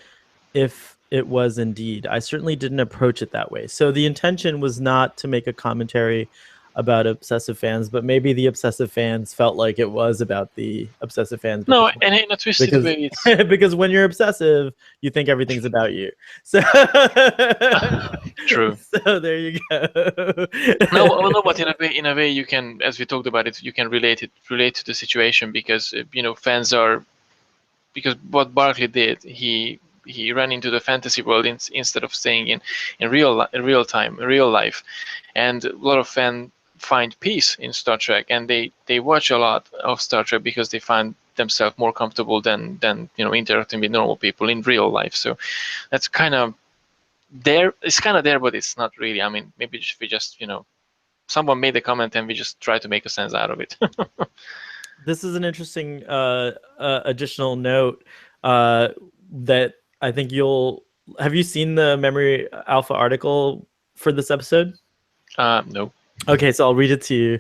if it was indeed. I certainly didn't approach it that way. So the intention was not to make a commentary about obsessive fans, but maybe the obsessive fans felt like it was about the obsessive fans. No, and in a twisted way, because when you're obsessive, you think everything's about you. So true. So there you go. No, but in a way, you can, as we talked about it, you can relate to the situation, because fans are, because what Barkley did, he ran into the fantasy world instead of staying in real life, and a lot of find peace in Star Trek, and they watch a lot of Star Trek because they find themselves more comfortable than interacting with normal people in real life. So that's kind of there. It's kind of there, but it's not really. I mean, maybe we just someone made a comment and we just try to make a sense out of it. This is an interesting additional note that I think you'll. Have you seen the Memory Alpha article for this episode? No. Okay, so I'll read it to you.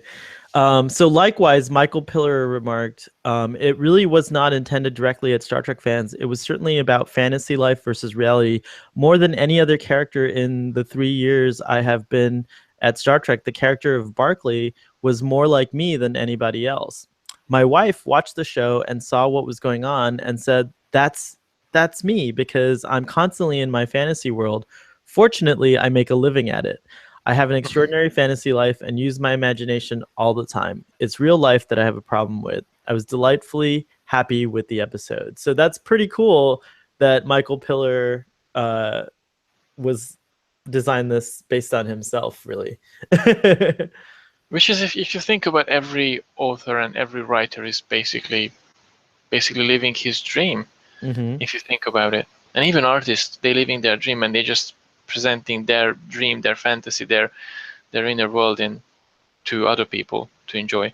So likewise, Michael Piller remarked, it really was not intended directly at Star Trek fans. It was certainly about fantasy life versus reality. More than any other character in the 3 years I have been at Star Trek, the character of Barkley was more like me than anybody else. My wife watched the show and saw what was going on and said, that's me, because I'm constantly in my fantasy world. Fortunately, I make a living at it. I have an extraordinary fantasy life and use my imagination all the time. It's real life that I have a problem with. I was delightfully happy with the episode. So that's pretty cool that Michael Piller was designed this based on himself, really. Which is, if you think about, every author and every writer is basically living his dream. If you think about it, and even artists, they living their dream and they just presenting their dream, their fantasy, their inner world to other people to enjoy.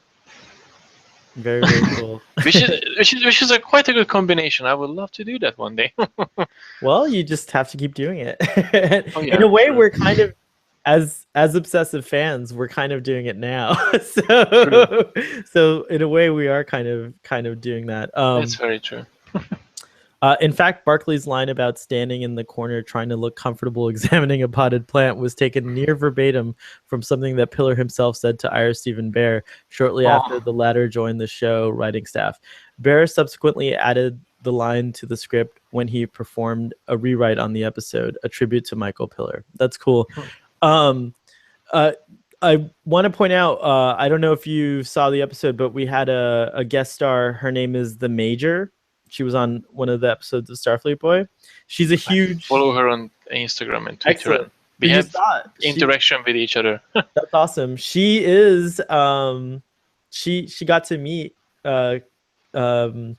Very, very cool. which is quite a good combination. I would love to do that one day. Well, you just have to keep doing it. Oh, yeah, in a way, true. we're kind of, as obsessive fans, we're kind of doing it now. So in a way, we are kind of doing that. That's very true. In fact, Barkley's line about standing in the corner trying to look comfortable examining a potted plant was taken near verbatim from something that Piller himself said to Ira Stephen Bear shortly after the latter joined the show writing staff. Bear subsequently added the line to the script when he performed a rewrite on the episode, a tribute to Michael Piller. That's cool. I want to point out, I don't know if you saw the episode, but we had a guest star. Her name is The Major. She was on one of the episodes of Starfleet Boy. She's a huge... I follow her on Instagram and Twitter. Excellent. We have interaction with each other. That's awesome. She is... She got to meet... Nana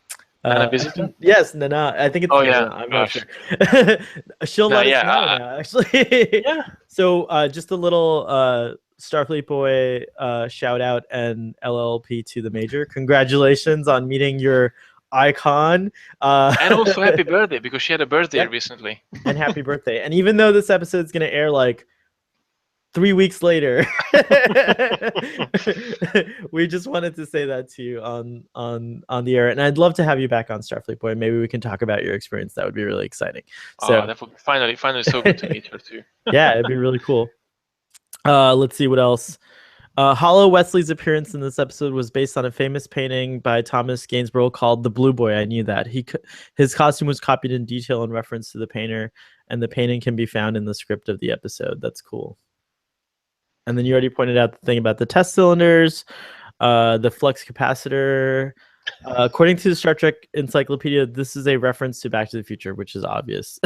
Visitor? Yes, Nana. I think it's Nana. Yeah. I'm not sure. She'll let us know now, actually. Yeah. So just a little Starfleet Boy shout out and LLP to The Major. Congratulations on meeting your icon. And also happy birthday, because she had a birthday recently. And happy birthday. And even though this episode is going to air like 3 weeks later, we just wanted to say that to you on the air. And I'd love to have you back on Starfleet Boy. Maybe we can talk about your experience. That would be really exciting. So that would be finally so good to meet her too. Yeah, it'd be really cool. Let's see what else. Hollow Wesley's appearance in this episode was based on a famous painting by Thomas Gainsborough called The Blue Boy. I knew that. His costume was copied in detail in reference to the painter, and the painting can be found in the script of the episode. That's cool. And then you already pointed out the thing about the test cylinders, the flux capacitor. According to the Star Trek Encyclopedia, this is a reference to Back to the Future, which is obvious.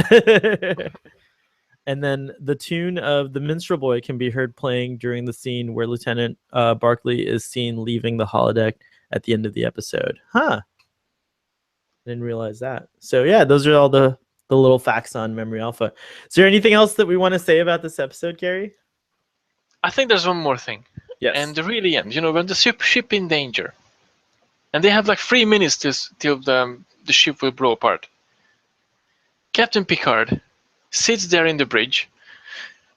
And then the tune of The Minstrel Boy can be heard playing during the scene where Lieutenant Barkley is seen leaving the holodeck at the end of the episode. Huh. I didn't realize that. So yeah, those are all the little facts on Memory Alpha. Is there anything else that we want to say about this episode, Gary? I think there's one more thing. Yes. And the really end, when the ship in danger, and they have like 3 minutes till the ship will blow apart. Captain Picard sits there in the bridge,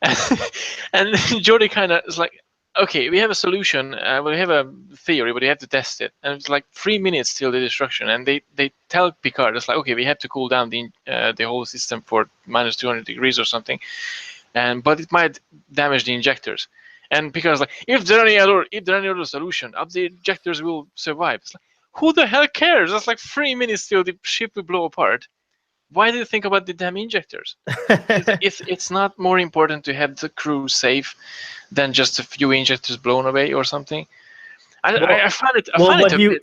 and Geordi kind of is like, okay, we have a solution, we have a theory, but we have to test it. And it's like 3 minutes till the destruction, and they tell Picard, it's like, okay, we have to cool down the whole system for minus 200 degrees or something, but it might damage the injectors. And Picard's like, if there any other solution, the injectors will survive. It's like, who the hell cares? That's like 3 minutes till the ship will blow apart. Why do you think about the damn injectors? It's not more important to have the crew safe than just a few injectors blown away or something. I find it a bit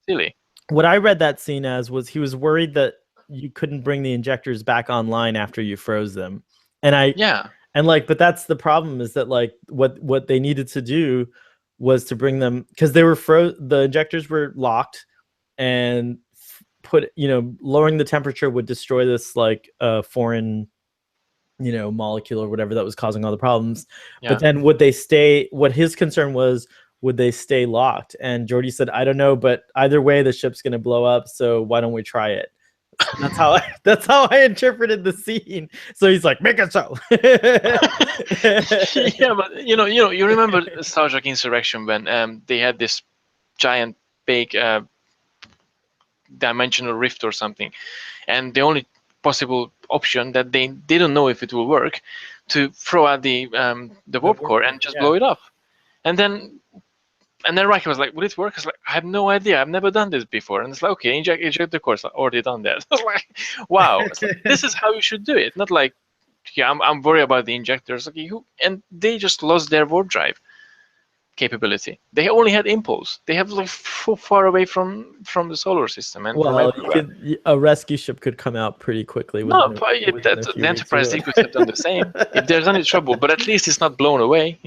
silly. What I read that scene as was he was worried that you couldn't bring the injectors back online after you froze them. But that's the problem, is that like what they needed to do was to bring them, because they were the injectors were locked, and lowering the temperature would destroy this like foreign molecule or whatever that was causing all the problems. Yeah. But then would they stay? What his concern was, would they stay locked? And Geordi said, I don't know, but either way the ship's going to blow up, so why don't we try it? That's how I interpreted the scene. So he's like, make it so. Yeah, but you remember Star Trek Insurrection when they had this giant big dimensional rift or something, and the only possible option that they didn't know if it will work, to throw out the warp core and just blow it up, and then Riker was like, will it work? I was like, I have no idea. I've never done this before. And it's like, okay, eject the core. I've already done that. I was like, wow. Like, this is how you should do it. Not like, yeah, I'm worried about the injectors. Okay, and they just lost their warp drive capability. They only had impulse. They have like so far away from the solar system. And a rescue ship could come out pretty quickly. The Enterprise could have done the same if there's any trouble. But at least it's not blown away.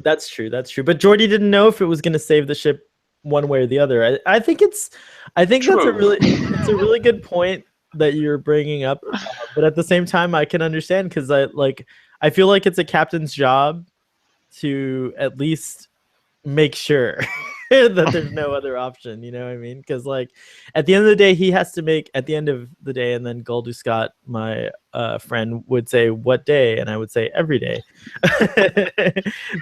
That's true. But Geordi didn't know if it was going to save the ship one way or the other. I think that's a really good point that you're bringing up. But at the same time, I can understand, because I feel like it's a captain's job to at least make sure that there's no other option, you know what I mean? Because like at the end of the day, he has to make at the end of the day, and then Goldu Scott, my friend, would say what day, and I would say every day.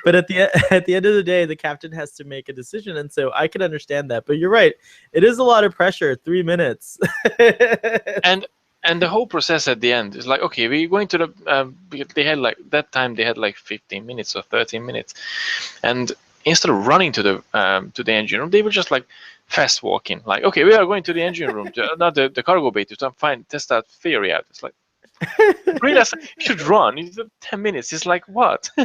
But at the end of the day, the captain has to make a decision, and so I can understand that. But you're right, it is a lot of pressure. 3 minutes. And the whole process at the end is like, okay, we're going to the they had like that time they had like 15 minutes or 13 minutes, and instead of running to the engine room, they were just like fast walking. Like, okay, we are going to the engine room, not the cargo bay, to test that theory out. It's like, really, you should run. It's 10 minutes. It's like, what? I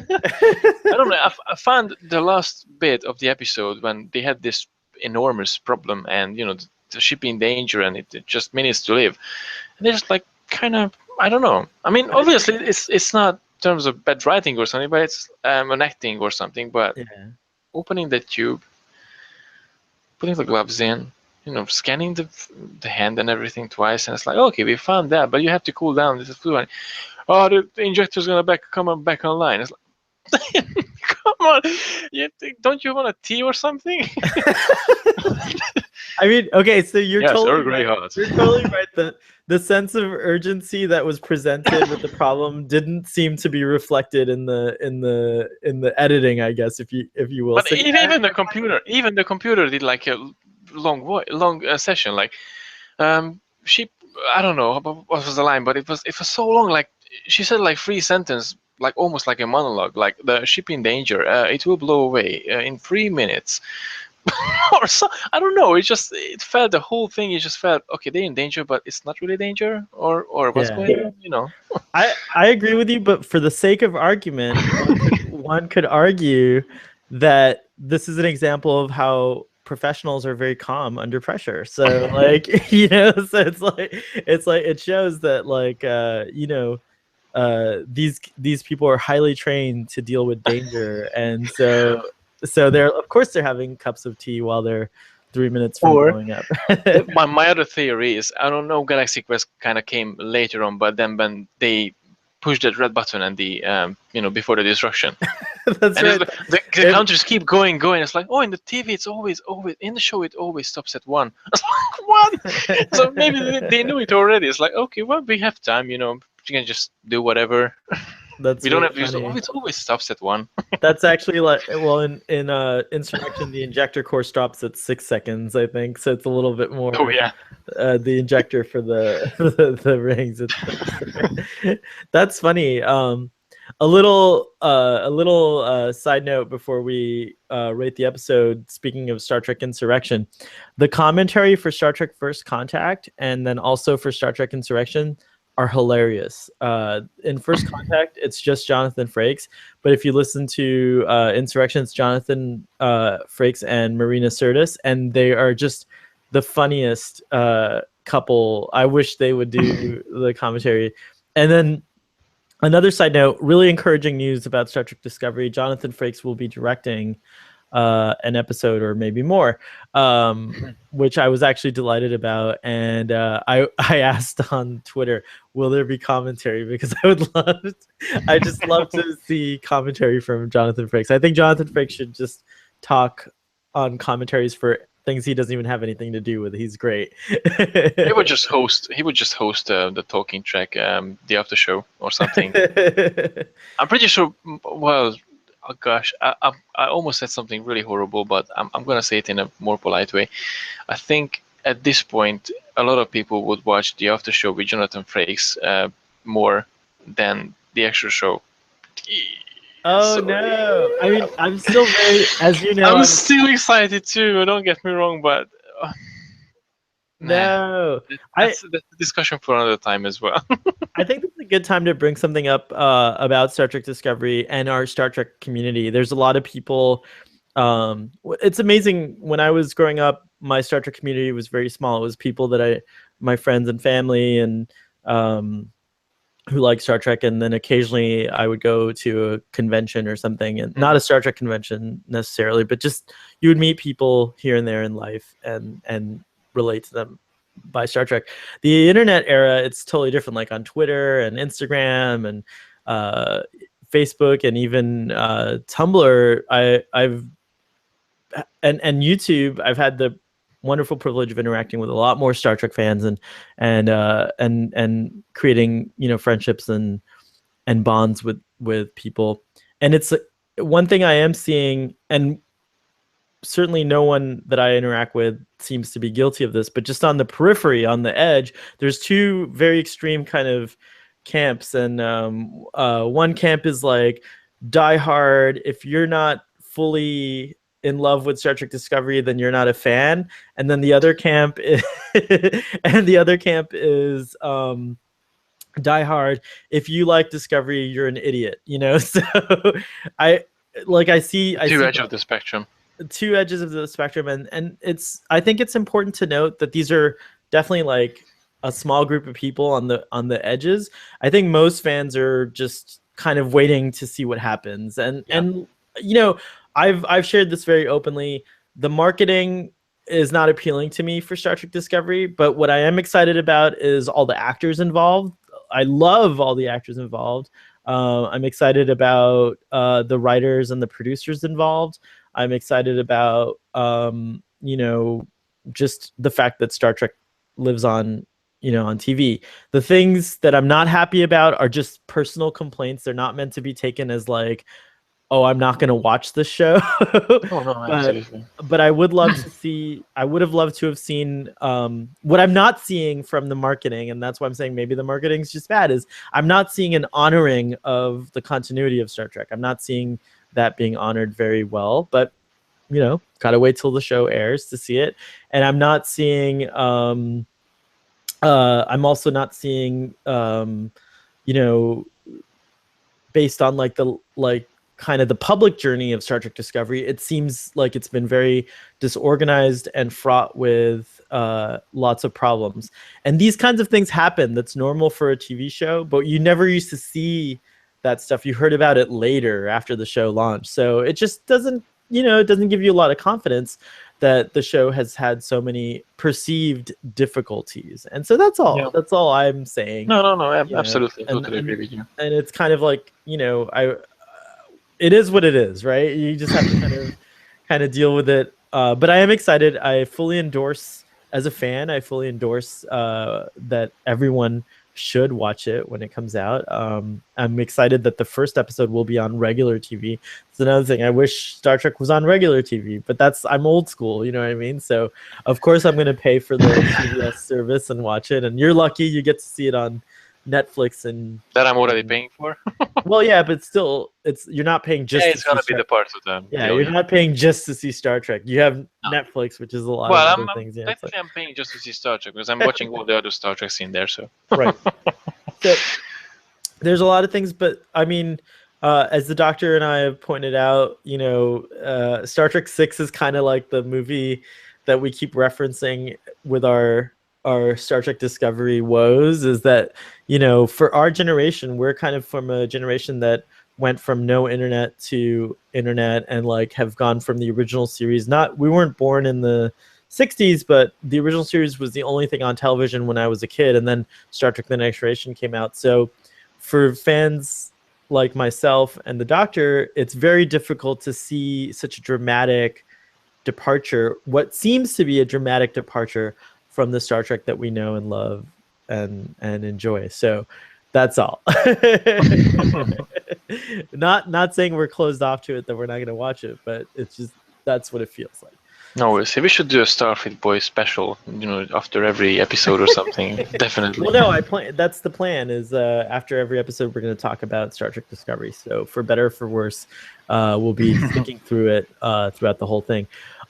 don't know. I found the last bit of the episode when they had this enormous problem, and the ship in danger, and it just minutes to live. And they're just like, kind of, I don't know. I mean, obviously, it's not in terms of bad writing or something, but it's an acting or something. But opening the tube, putting the gloves in, scanning the hand and everything twice, and it's like, okay, we found that, but you have to cool down. This is fluid. Oh, the injector's gonna come back online. It's like, come on, don't you want a tea or something? I mean, okay, so you're totally right. You're totally right. The sense of urgency that was presented with the problem didn't seem to be reflected in the editing, I guess, if you will. But so even the computer did like a long session. Like, she, I don't know what was the line, but it was so long. Like, she said like 3 sentences, like almost like a monologue. Like, the ship in danger, it will blow away in 3 minutes. Or so, I don't know. It felt, the whole thing. It just felt, okay, they're in danger, but it's not really danger, or what's going on. I agree with you, but for the sake of argument, one could argue that this is an example of how professionals are very calm under pressure. So like, so it's like it shows that like these people are highly trained to deal with danger, and so they're having cups of tea while they're 3 minutes from blowing up. my other theory is, I don't know, Galaxy Quest kind of came later on, but then when they pushed that red button and the before the destruction, that's and right. The counters keep going. It's like, oh, in the TV it's always in the show it always stops at 1. What? So maybe they knew it already. It's like, okay, well, we have time. You can just do whatever. We don't have to use it. It always stops at 1. That's actually like, well, in Insurrection, the injector core stops at 6 seconds, I think. So it's a little bit more. Oh yeah. The injector for the rings. That's funny. A little side note before we rate the episode. Speaking of Star Trek Insurrection, the commentary for Star Trek First Contact and then also for Star Trek Insurrection are hilarious. In First Contact, it's just Jonathan Frakes, but if you listen to Insurrection, it's Jonathan Frakes and Marina Sirtis, and they are just the funniest couple. I wish they would do the commentary. And then another side note, really encouraging news about Star Trek Discovery. Jonathan Frakes will be directing an episode or maybe more, which I was actually delighted about. And I asked on Twitter, will there be commentary? Because I just love to see commentary from Jonathan Frakes. I think Jonathan Frakes should just talk on commentaries for things he doesn't even have anything to do with. He's great. He would just host. He would just host the talking track, the after show or something. I'm pretty sure. Well, oh gosh, I almost said something really horrible, but I'm gonna say it in a more polite way. I think at this point, a lot of people would watch the after show with Jonathan Frakes more than the actual show. Oh Sorry. no! I mean, I'm still very, as you know, I'm still excited too. Don't get me wrong, but nah, no. I that's a discussion for another time as well. I think this is a good time to bring something up about Star Trek Discovery and our Star Trek community. There's a lot of people. It's amazing. When I was growing up, my Star Trek community was very small. It was people that my friends and family, and who like Star Trek. And then occasionally I would go to a convention or something, and not a Star Trek convention necessarily, but just you would meet people here and there in life and relate to them by Star Trek. The internet era, it's totally different, like on Twitter and Instagram and Facebook and even Tumblr. I've and YouTube. I've had the wonderful privilege of interacting with a lot more Star Trek fans and creating, you know, friendships and bonds with people. And it's one thing I am seeing, and certainly no one that I interact with seems to be guilty of this, but just on the periphery, on the edge, there's two very extreme kind of camps. And one camp is like die hard. If you're not fully in love with Star Trek Discovery, then you're not a fan. And then the other camp is, and the other camp is die hard. If you like Discovery, you're an idiot, you know? So I see Two edges of the spectrum. Two edges of the spectrum, and I think it's important to note that these are definitely like a small group of people on the edges. I think most fans are just kind of waiting to see what happens, and you know, I've shared this very openly. The marketing is not appealing to me for Star Trek Discovery, but what I am excited about is all the actors involved. I love all the actors involved. I'm excited about the writers and the producers involved. I'm excited about, you know, just the fact that Star Trek lives on, you know, on TV. The things that I'm not happy about are just personal complaints. They're not meant to be taken as like, oh, I'm not going to watch this show. Oh no, absolutely. But I would love to see. I would have loved to have seen what I'm not seeing from the marketing, and that's why I'm saying maybe the marketing's just bad. Is I'm not seeing an honoring of the continuity of Star Trek. I'm not seeing that being honored very well, but you know, gotta wait till the show airs to see it. And I'm not seeing I'm also not seeing you know, based on like the kind of the public journey of Star Trek Discovery, it seems like it's been very disorganized and fraught with lots of problems. And these kinds of things happen. That's normal for a TV show, but you never used to see that stuff. You heard about it later after the show launched. So it just doesn't, you know, it doesn't give you a lot of confidence that the show has had so many perceived difficulties. And so that's all. Yeah. That's all I'm saying. No, absolutely. Totally agree with you. And it's kind of like, you know, it is what it is, right? You just have to kind of deal with it. But I am excited. I fully endorse, as a fan, I fully endorse that everyone should watch it when it comes out. I'm excited that the first episode will be on regular TV. It's another thing. I wish Star Trek was on regular TV, but I'm old school, you know what I mean? So of course I'm going to pay for the CBS service and watch it. And you're lucky you get to see it on Netflix and that I'm already paying for. Well, yeah, but still, you're not paying just. Yeah, it's gonna be the part of them. Yeah, you're not paying just to see Star Trek. You have Netflix, which is a lot of other things. Yeah, I'm paying just to see Star Trek because I'm watching all the other Star Treks in there. So right. So there's a lot of things, but I mean, as the Doctor and I have pointed out, you know, Star Trek 6 is kind of like the movie that we keep referencing with our Star Trek Discovery woes. Is that, you know, for our generation, we're kind of from a generation that went from no internet to internet and like have gone from the original series. We weren't born in the 60s, but the original series was the only thing on television when I was a kid, and then Star Trek: The Next Generation came out. So for fans like myself and the Doctor, it's very difficult to see such a dramatic departure, what seems to be a dramatic departure from the Star Trek that we know and love and enjoy. So that's all. Not saying we're closed off to it, that we're not going to watch it, but it's just that's what it feels like. No, we'll see. We should do a Starfleet Boys special, after every episode or something. Definitely. Well, no, that's the plan. Is after every episode, we're going to talk about Star Trek Discovery. So for better or for worse, we'll be sticking through it throughout the whole thing.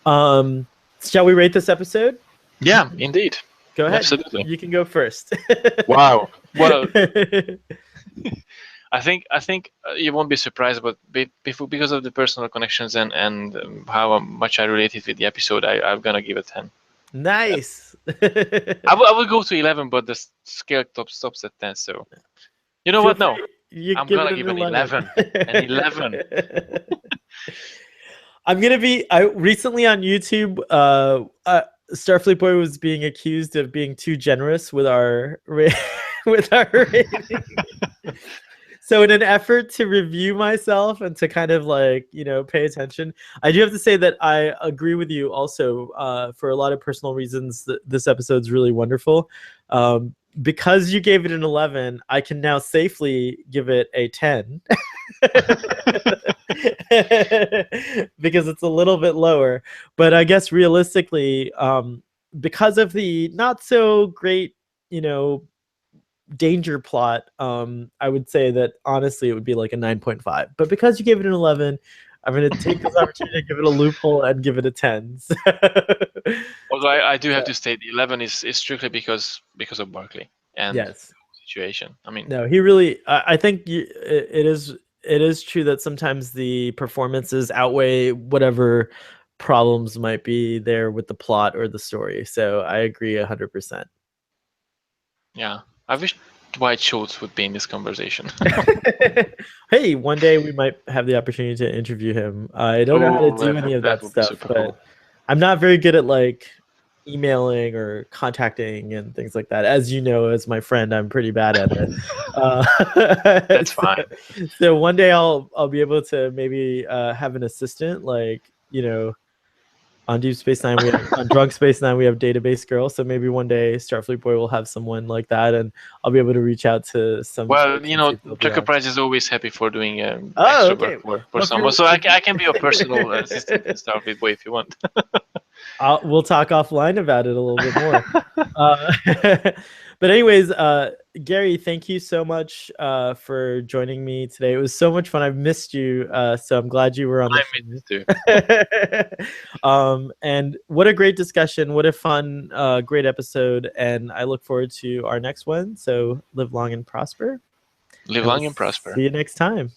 Shall we rate this episode? Yeah, indeed. Go ahead. Absolutely. You can go first. Wow. Well, I think you won't be surprised, but because of the personal connections and how much I related with the episode, I'm gonna give it 10. Nice. I will go to 11, but the scale stops at 10. So, you know what? No, I'm gonna give it 11. An 11. I'm gonna be. Recently on YouTube, Starfleet Boy was being accused of being too generous with our rating. So in an effort to review myself and to kind of pay attention, I do have to say that I agree with you also for a lot of personal reasons. This episode's really wonderful. Because you gave it an 11, I can now safely give it a 10. Because it's a little bit lower. But I guess realistically, because of the not so great, danger plot, I would say that honestly it would be like a 9.5. But because you gave it an 11, I'm going to take this opportunity to give it a loophole and give it a 10. Although I do have to state the 11 is strictly because of Barkley and yes. the situation. I mean, no, he really. I think it is true that sometimes the performances outweigh whatever problems might be there with the plot or the story. So I agree 100%. Yeah, I wish Dwight Schultz would be in this conversation. Hey, one day we might have the opportunity to interview him. I don't know how to do any of that stuff, but cool. I'm not very good at emailing or contacting and things like that. As you know, as my friend, I'm pretty bad at it. That's fine. So one day I'll be able to maybe have an assistant, on Deep Space Nine, on Drunk Space Nine, we have Database Girl. So maybe one day Starfleet Boy will have someone like that, and I'll be able to reach out to some. Well, Trucker Price is always happy for doing extra work for someone. So I can be a personal assistant in Starfleet Boy if you want. We'll talk offline about it a little bit more. But anyways, Gary, thank you so much for joining me today. It was so much fun. I've missed you, so I'm glad you were on the show. I missed too. And what a great discussion. What a fun, great episode. And I look forward to our next one. So live long and prosper. Live long and prosper. See you next time.